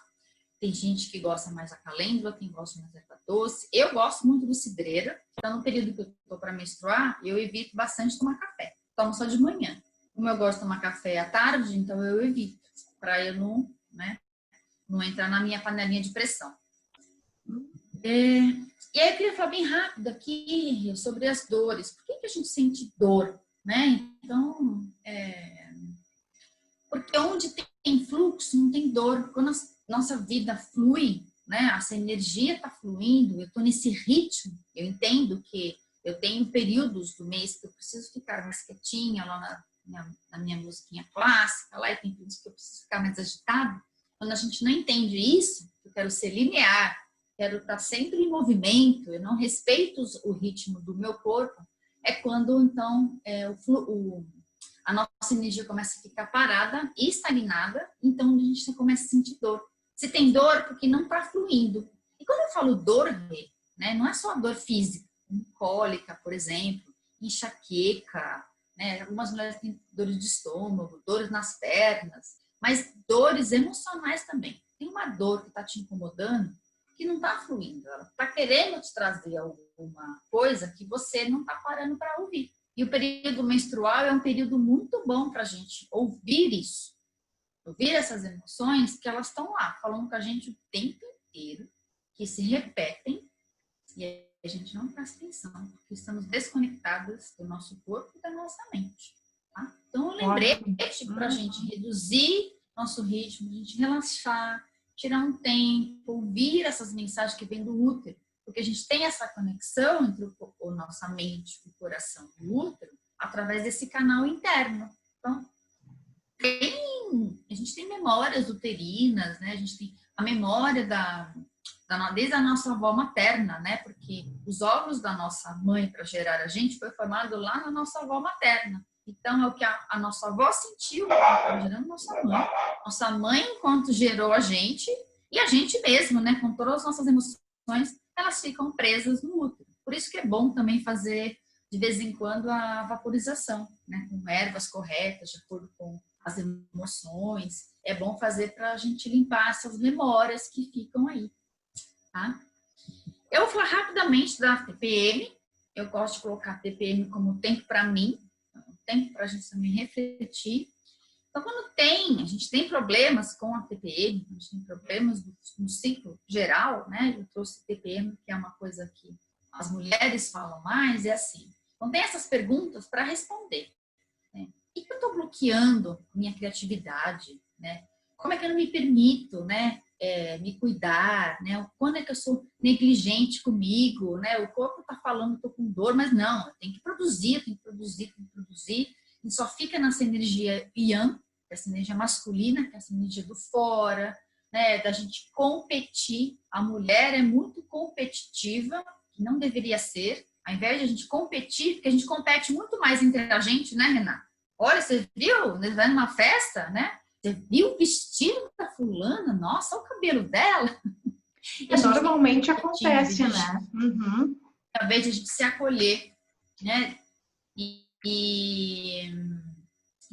Tem gente que gosta mais da calêndula, tem que gosta mais da erva doce. Eu gosto muito do cidreira. Então, no período que eu estou para menstruar, eu evito bastante tomar café. Tomo só de manhã. Como eu gosto de tomar café à tarde, então eu evito, para eu não, né, não entrar na minha panelinha de pressão. E aí eu queria falar bem rápido aqui sobre as dores. Por que a gente sente dor, né? Então, porque onde tem fluxo, não tem dor. Quando a nossa vida flui, né? Essa energia está fluindo, eu estou nesse ritmo, eu entendo que eu tenho períodos do mês que eu preciso ficar mais quietinha lá na minha musiquinha clássica, lá e tem períodos que eu preciso ficar mais agitada. Quando a gente não entende isso, eu quero ser linear, quero estar sempre em movimento, eu não respeito o ritmo do meu corpo, é quando então a nossa energia começa a ficar parada e estagnada, então a gente começa a sentir dor. Se tem dor, porque não está fluindo. E quando eu falo dor, né, não é só dor física, como cólica, por exemplo, enxaqueca, né? Algumas mulheres têm dores de estômago, dores nas pernas, mas dores emocionais também. Tem uma dor que está te incomodando, que não está fluindo, ela está querendo te trazer alguma coisa que você não está parando para ouvir. E o período menstrual é um período muito bom para a gente ouvir isso, ouvir essas emoções que elas estão lá, falando com a gente o tempo inteiro, que se repetem e a gente não presta atenção, porque estamos desconectadas do nosso corpo e da nossa mente. Tá? Então, eu lembrei para a gente reduzir nosso ritmo, a gente relaxar, tirar um tempo, ouvir essas mensagens que vêm do útero, porque a gente tem essa conexão entre a nossa mente, o coração e o útero, através desse canal interno. Então, a gente tem memórias uterinas, né? A gente tem a memória desde a nossa avó materna, né? Porque os óvulos da nossa mãe para gerar a gente foi formado lá na nossa avó materna. Então, é o que a nossa avó sentiu, gerando nossa mãe, enquanto gerou a gente, e a gente mesmo, né? Com todas as nossas emoções, elas ficam presas no útero. Por isso que é bom também fazer, de vez em quando, a vaporização, né? Com ervas corretas, de acordo com as emoções. É bom fazer para a gente limpar essas memórias que ficam aí. Tá? Eu vou falar rapidamente da TPM. Eu gosto de colocar a TPM como tempo para mim, tempo para a gente também refletir. Então, quando a gente tem problemas com a TPM, a gente tem problemas no ciclo geral, né? Eu trouxe TPM, que é uma coisa que as mulheres falam mais, é assim. Então, tem essas perguntas para responder. Né? O que eu estou bloqueando minha criatividade, né? Como é que eu não me permito, né? me cuidar, né? Quando é que eu sou negligente comigo, né? O corpo tá falando, eu tô com dor, mas não, eu tenho que produzir, eu tenho que produzir, tenho que produzir. E só fica nessa energia yang, essa energia masculina, que é essa energia do fora, né? Da gente competir. A mulher é muito competitiva, que não deveria ser. Ao invés de a gente competir, porque a gente compete muito mais entre a gente, né, Renata? Olha, você viu? Vai numa festa, né? Você viu o vestido da fulana? Nossa, olha o cabelo dela. Normalmente acontece, né? Uhum. Ao invés de a gente se acolher, né? E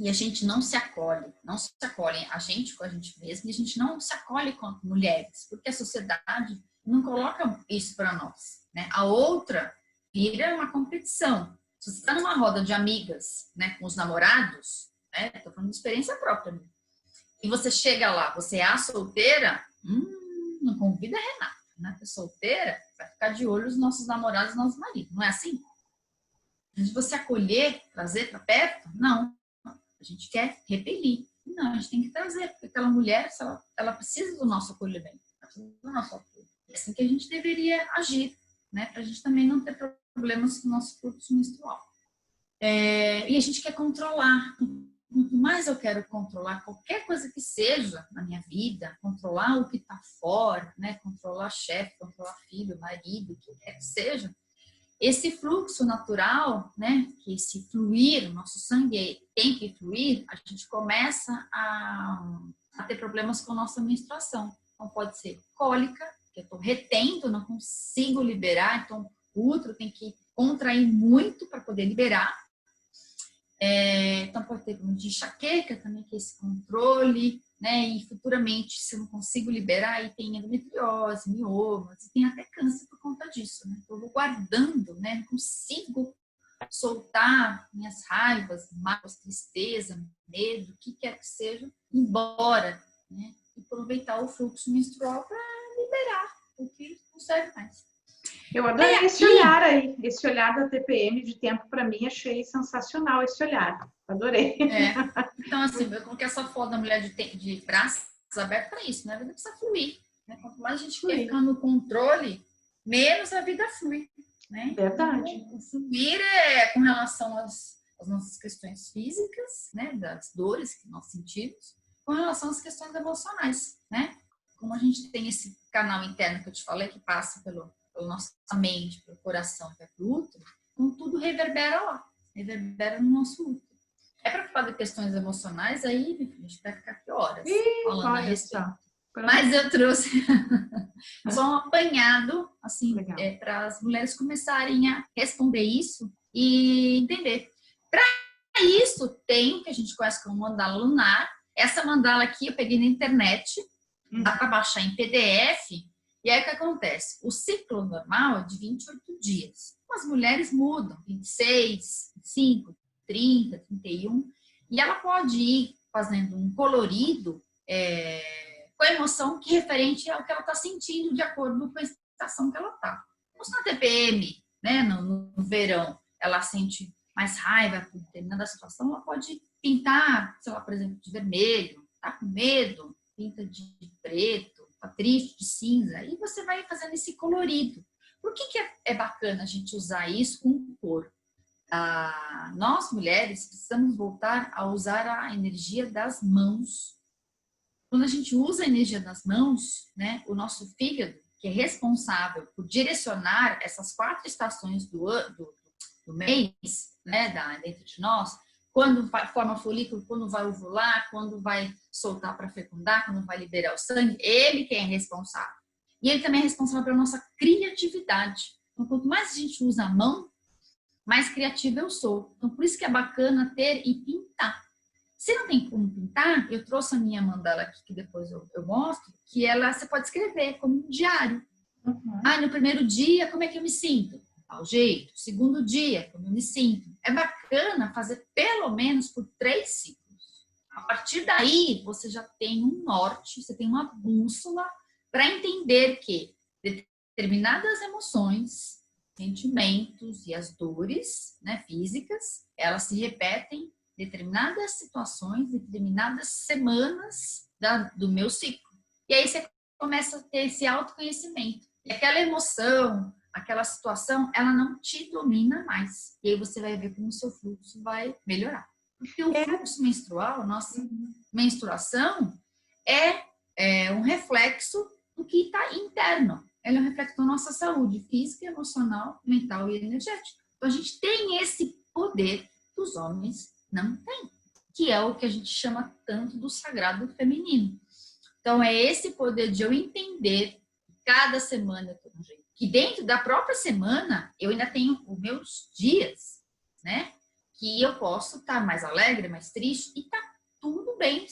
a gente não se acolhe, não se acolhe a gente com a gente mesma, e a gente não se acolhe com mulheres, porque a sociedade não coloca isso para nós, né? A outra vira uma competição. Se você está numa roda de amigas, né, com os namorados, né? Estou falando de experiência própria, né? E você chega lá, você é a solteira, não convida a Renata, né? A solteira vai ficar de olho nos nossos namorados e nossos maridos, não é assim? De você acolher, trazer para perto, não. A gente quer repelir. Não, a gente tem que trazer, porque aquela mulher, ela precisa do nosso acolhimento, ela precisa do nosso apoio. É assim que a gente deveria agir, né? Para a gente também não ter problemas com o nosso fluxo menstrual. E a gente quer controlar. Quanto mais eu quero controlar qualquer coisa que seja na minha vida, controlar o que está fora, né? Controlar chefe, controlar filho, marido, o que quer que seja, esse fluxo natural, né, que esse fluir, o nosso sangue tem que fluir, a gente começa a ter problemas com a nossa menstruação. Então pode ser cólica, que eu estou retendo, não consigo liberar, então o útero tem que contrair muito para poder liberar. Então pode ter problema de enxaqueca também, que é esse controle, né? E futuramente, se eu não consigo liberar, aí tem endometriose, miomas, e tem até câncer por conta disso, né? Então, eu vou guardando, né? Não consigo soltar minhas raivas, mágoas, tristeza, medo, o que quer que seja, embora, né? E aproveitar o fluxo menstrual para liberar o que não serve mais. Eu adorei esse olhar aí, esse olhar da TPM de tempo para mim, achei sensacional esse olhar, adorei. Então, assim, eu coloquei essa foto da mulher de braços abertos para isso, né? A vida precisa fluir, né? Quanto mais a gente quer ficar no controle, menos a vida flui, né? Verdade. Então, o fluir é com relação às nossas questões físicas, né? Das dores que nós sentimos, com relação às questões emocionais, né? Como a gente tem esse canal interno que eu te falei, que passa pela nossa mente, pelo coração, para o útero, então tudo reverbera lá, reverbera no nosso útero. Para falar de questões emocionais, aí a gente vai ficar aqui horas falando a respeito. Mas eu trouxe só um apanhado, assim, para as mulheres começarem a responder isso e entender. Para isso, tem o que a gente conhece como mandala lunar. Essa mandala aqui eu peguei na internet, dá para baixar em PDF. E aí o que acontece? O ciclo normal é de 28 dias. As mulheres mudam, 26, 25, 30, 31. E ela pode ir fazendo um colorido com a emoção que referente ao que ela está sentindo de acordo com a estação que ela está. Então, se na TPM, né, no verão, ela sente mais raiva por determinada situação, ela pode pintar, sei lá, por exemplo, de vermelho, tá com medo, pinta de preto, tá triste, de cinza, e você vai fazendo esse colorido. Por que é bacana a gente usar isso com cor? Nós, mulheres, precisamos voltar a usar a energia das mãos. Quando a gente usa a energia das mãos, né, o nosso fígado, que é responsável por direcionar essas 4 estações do mês, né, dentro de nós, quando forma folículo, quando vai ovular, quando vai soltar para fecundar, quando vai liberar o sangue, ele quem é responsável. E ele também é responsável pela nossa criatividade. Então, quanto mais a gente usa a mão, mais criativa eu sou. Então, por isso que é bacana ter e pintar. Se não tem como pintar, eu trouxe a minha mandala aqui, que depois eu mostro, que você pode escrever como um diário. No primeiro dia, como é que eu me sinto? Ao jeito. Segundo dia, como eu me sinto. É bacana fazer pelo menos por 3 ciclos. A partir daí, você já tem um norte, você tem uma bússola para entender que determinadas emoções, sentimentos e as dores, né, físicas, elas se repetem em determinadas situações, determinadas semanas do meu ciclo. E aí você começa a ter esse autoconhecimento. E aquela emoção, aquela situação, ela não te domina mais. E aí você vai ver como o seu fluxo vai melhorar. Porque o fluxo menstrual, nossa menstruação, é um reflexo do que está interno. Ela é um reflexo da nossa saúde física, emocional, mental e energética. Então, a gente tem esse poder que os homens não têm, que é o que a gente chama tanto do sagrado feminino. Então, é esse poder de eu entender que cada semana eu tô de um jeito. Que dentro da própria semana, eu ainda tenho os meus dias, né? Que eu posso estar mais alegre, mais triste, e tá tudo bem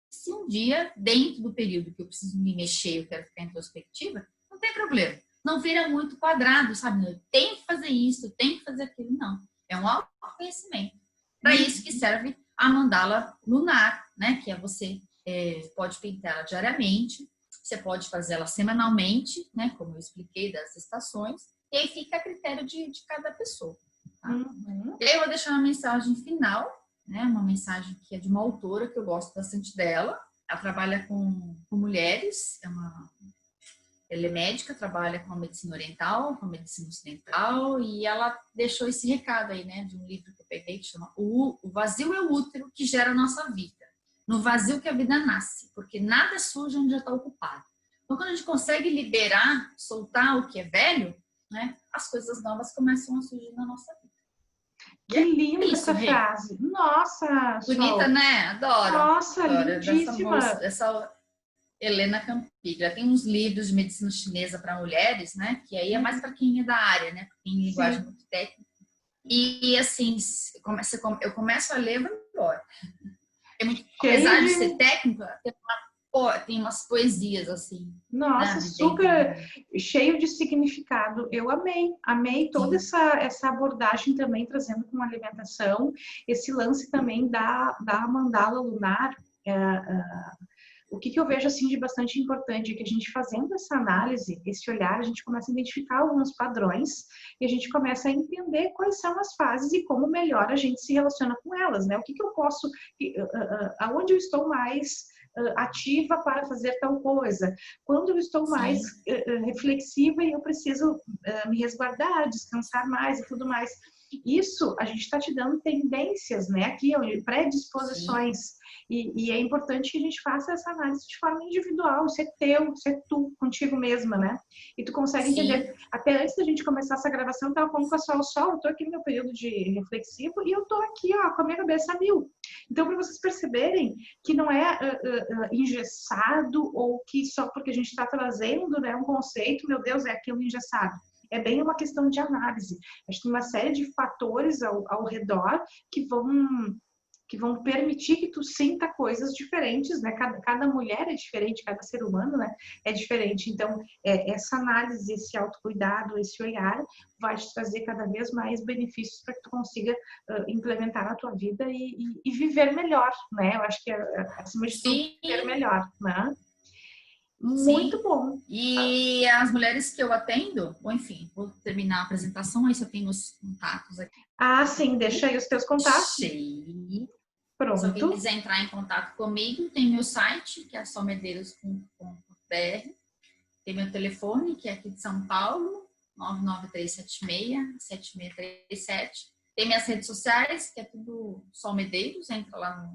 se um dia, dentro do período que eu preciso me mexer, eu quero ficar introspectiva, não tem problema. Não vira muito quadrado, sabe? Eu tenho que fazer isso, eu tenho que fazer aquilo. Não. É um autoconhecimento. Para isso que serve a mandala lunar, né? Que é você pode pintar ela diariamente, você pode fazer ela semanalmente, né? Como eu expliquei, das estações. E aí fica a critério de cada pessoa. Tá? E aí eu vou deixar uma mensagem final, né? Uma mensagem que é de uma autora que eu gosto bastante dela. Ela trabalha com mulheres, ela é médica, trabalha com a medicina oriental, com a medicina ocidental, e ela deixou esse recado aí, né, de um livro que eu peguei que chama O Vazio é o Útero que Gera a Nossa Vida. No vazio que a vida nasce, porque nada surge onde já está ocupado. Então, quando a gente consegue liberar, soltar o que é velho, né, as coisas novas começam a surgir na nossa vida. Que linda essa frase. Nossa, bonita, Sol. né? Adoro. Nossa, Adoro. lindíssima. Dessa Helena Campiglia. Tem uns livros de medicina chinesa para mulheres, né? Que aí é mais para quem é da área, né? Porque tem linguagem muito técnica. E assim, eu começo a ler, vou embora. Apesar de ser técnica, tem umas poesias assim. Nossa, né? Super cheio de significado. Eu amei toda essa abordagem também, trazendo com a alimentação, esse lance também da mandala lunar. O que eu vejo assim de bastante importante é que a gente fazendo essa análise, esse olhar, a gente começa a identificar alguns padrões e a gente começa a entender quais são as fases e como melhor a gente se relaciona com elas, né? O que eu posso, aonde eu estou mais ativa para fazer tal coisa, quando eu estou mais reflexiva e eu preciso me resguardar, descansar mais e tudo mais. Isso a gente está te dando tendências, né? Aqui, predisposições. E é importante que a gente faça essa análise de forma individual. Isso é teu, isso é tu, contigo mesma, né? E tu consegue entender. Até antes da gente começar essa gravação, eu estava falando com a Sol, eu tô aqui no meu período de reflexivo e eu tô aqui, ó, com a minha cabeça a mil. Então, para vocês perceberem que não é engessado ou que só porque a gente está trazendo, né, um conceito, meu Deus, é aquilo engessado. É bem uma questão de análise. A gente tem uma série de fatores ao redor que vão permitir que tu sinta coisas diferentes, né? Cada mulher é diferente, cada ser humano, né, é diferente. Então, essa análise, esse autocuidado, esse olhar vai te trazer cada vez mais benefícios para que tu consiga implementar na tua vida e viver melhor, né? Eu acho que acima de tudo, viver melhor, né? Muito bom. E as mulheres que eu atendo, bom, enfim, vou terminar a apresentação, aí só tem os contatos aqui. Ah, sim, deixa aí os teus contatos. Pronto. Se alguém quiser entrar em contato comigo, tem meu site, que é solmedeiros.com.br. Tem meu telefone, que é aqui de São Paulo, 99376-7637. Tem minhas redes sociais, que é tudo Sol Medeiros, entra lá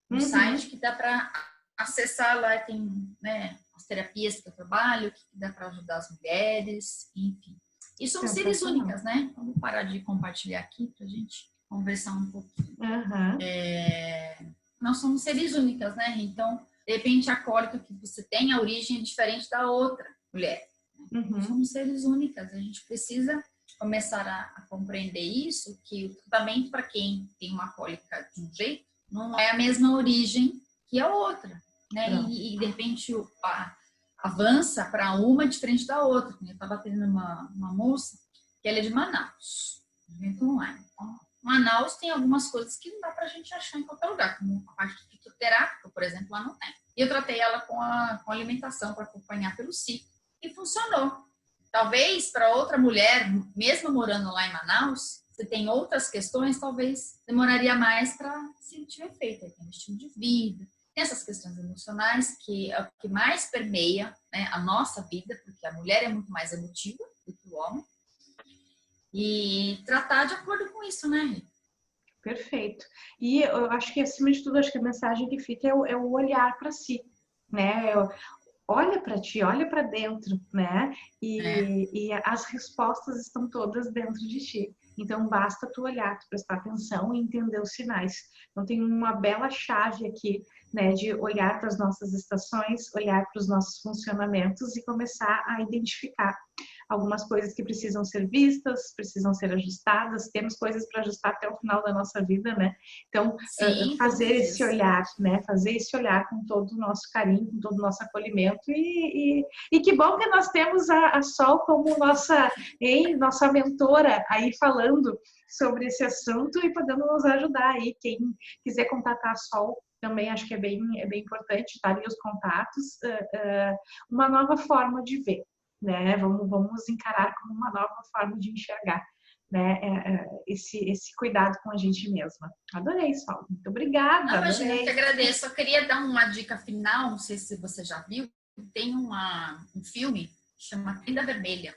no site, que dá para acessar lá, tem, né, as terapias que eu trabalho, que dá para ajudar as mulheres, enfim. E somos seres únicas, né? Vamos parar de compartilhar aqui para a gente conversar um pouquinho. Nós somos seres únicas, né? Então, de repente, a cólica que você tem, a origem é diferente da outra mulher. Somos seres únicas. A gente precisa começar a compreender isso, que o tratamento para quem tem uma cólica de um jeito não é a mesma origem que a outra, né? E de repente, avança para uma diferente da outra. Eu estava tendo uma moça que ela é de Manaus, evento online. Então, Manaus tem algumas coisas que não dá pra gente achar em qualquer lugar, como a parte fitoterápica, por exemplo, lá não tem. E eu tratei ela com alimentação para acompanhar pelo ciclo e funcionou. Talvez para outra mulher, mesmo morando lá em Manaus, se tem outras questões, talvez demoraria mais para sentir o efeito. Tem um estilo de vida, essas questões emocionais, que é o que mais permeia, né, a nossa vida, porque a mulher é muito mais emotiva do que o homem, e tratar de acordo com isso, né, Rê? Perfeito. E eu acho que, acima de tudo, acho que a mensagem que fica é o olhar para si, né? Olha para ti, olha para dentro, né? É. E as respostas estão todas dentro de ti. Então, basta tu olhar, tu prestar atenção e entender os sinais. Então, tem uma bela chave aqui, né, de olhar para as nossas estações, olhar para os nossos funcionamentos e começar a identificar algumas coisas que precisam ser vistas, precisam ser ajustadas, temos coisas para ajustar até o final da nossa vida, né? Então, Sim, todos fazer os esse dias. olhar, né? Fazer esse olhar com todo o nosso carinho, com todo o nosso acolhimento e que bom que nós temos a Sol como nossa mentora aí falando sobre esse assunto e podendo nos ajudar aí. Quem quiser contatar a Sol também acho que é bem importante, tá ali os contatos, uma nova forma de ver, né? Vamos encarar como uma nova forma de enxergar, né? Esse cuidado com a gente mesma. Adorei, Sol. Muito obrigada, Não, imagina, eu que adorei. agradeço. Eu queria dar uma dica final, não sei se você já viu, tem um filme que chama Tenda Vermelha,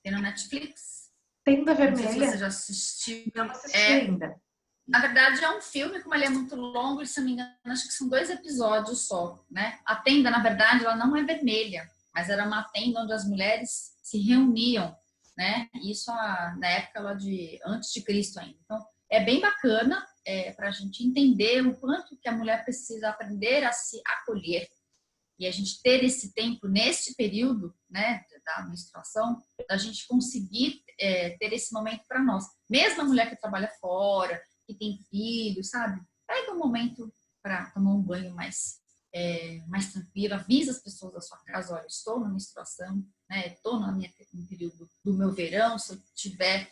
tem no Netflix. Tenda Não sei se você Vermelha? já assistiu. Não assisti É, ainda. na verdade, é um filme, como ele é muito longo, e se não me engano, acho que são 2 episódios só, né? A tenda, na verdade, ela não é vermelha, mas era uma tenda onde as mulheres se reuniam, né? Isso na época lá antes de Cristo ainda. Então, é bem bacana para a gente entender o quanto que a mulher precisa aprender a se acolher e a gente ter esse tempo neste período, né, da menstruação, a gente conseguir ter esse momento para nós. Mesmo a mulher que trabalha fora, que tem filhos, sabe? Pega um momento para tomar um banho mais tranquilo, avisa as pessoas da sua casa, olha, estou na menstruação, né? Estou no período do meu verão, se eu estiver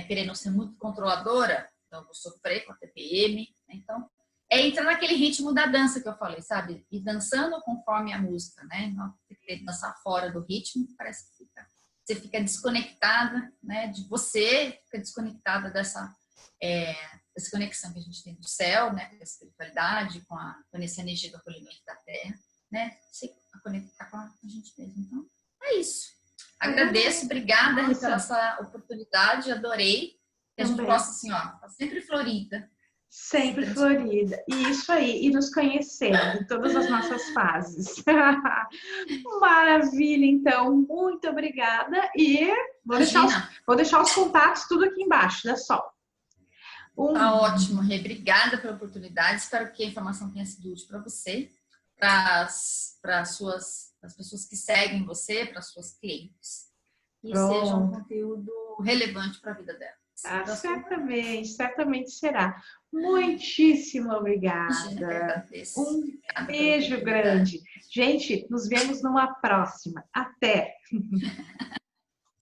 querendo ser muito controladora, então eu vou sofrer com a TPM, né? Então, entrar naquele ritmo da dança que eu falei, sabe? E dançando conforme a música, né? Não querer dançar fora do ritmo, parece que você fica desconectada, né? De você, fica desconectada dessa conexão que a gente tem do céu, né? Com a espiritualidade, com essa energia do acolhimento da terra, né? Se conectar com a gente mesmo. Então, é isso. Agradeço, obrigada pela essa oportunidade, adorei. Que a gente possa, assim, ó, tá sempre florida. Sempre florida. Isso aí. E nos conhecendo em todas as nossas fases. Maravilha, então. Muito obrigada. E vou deixar os contatos tudo aqui embaixo, da Sol. Tá ótimo, Rê. Obrigada pela oportunidade. Espero que a informação tenha sido útil para você, para as pessoas que seguem você, para as suas clientes. E seja um conteúdo relevante para a vida delas. Certamente será. Muitíssimo obrigada. Um beijo grande. Gente, nos vemos numa próxima. Até!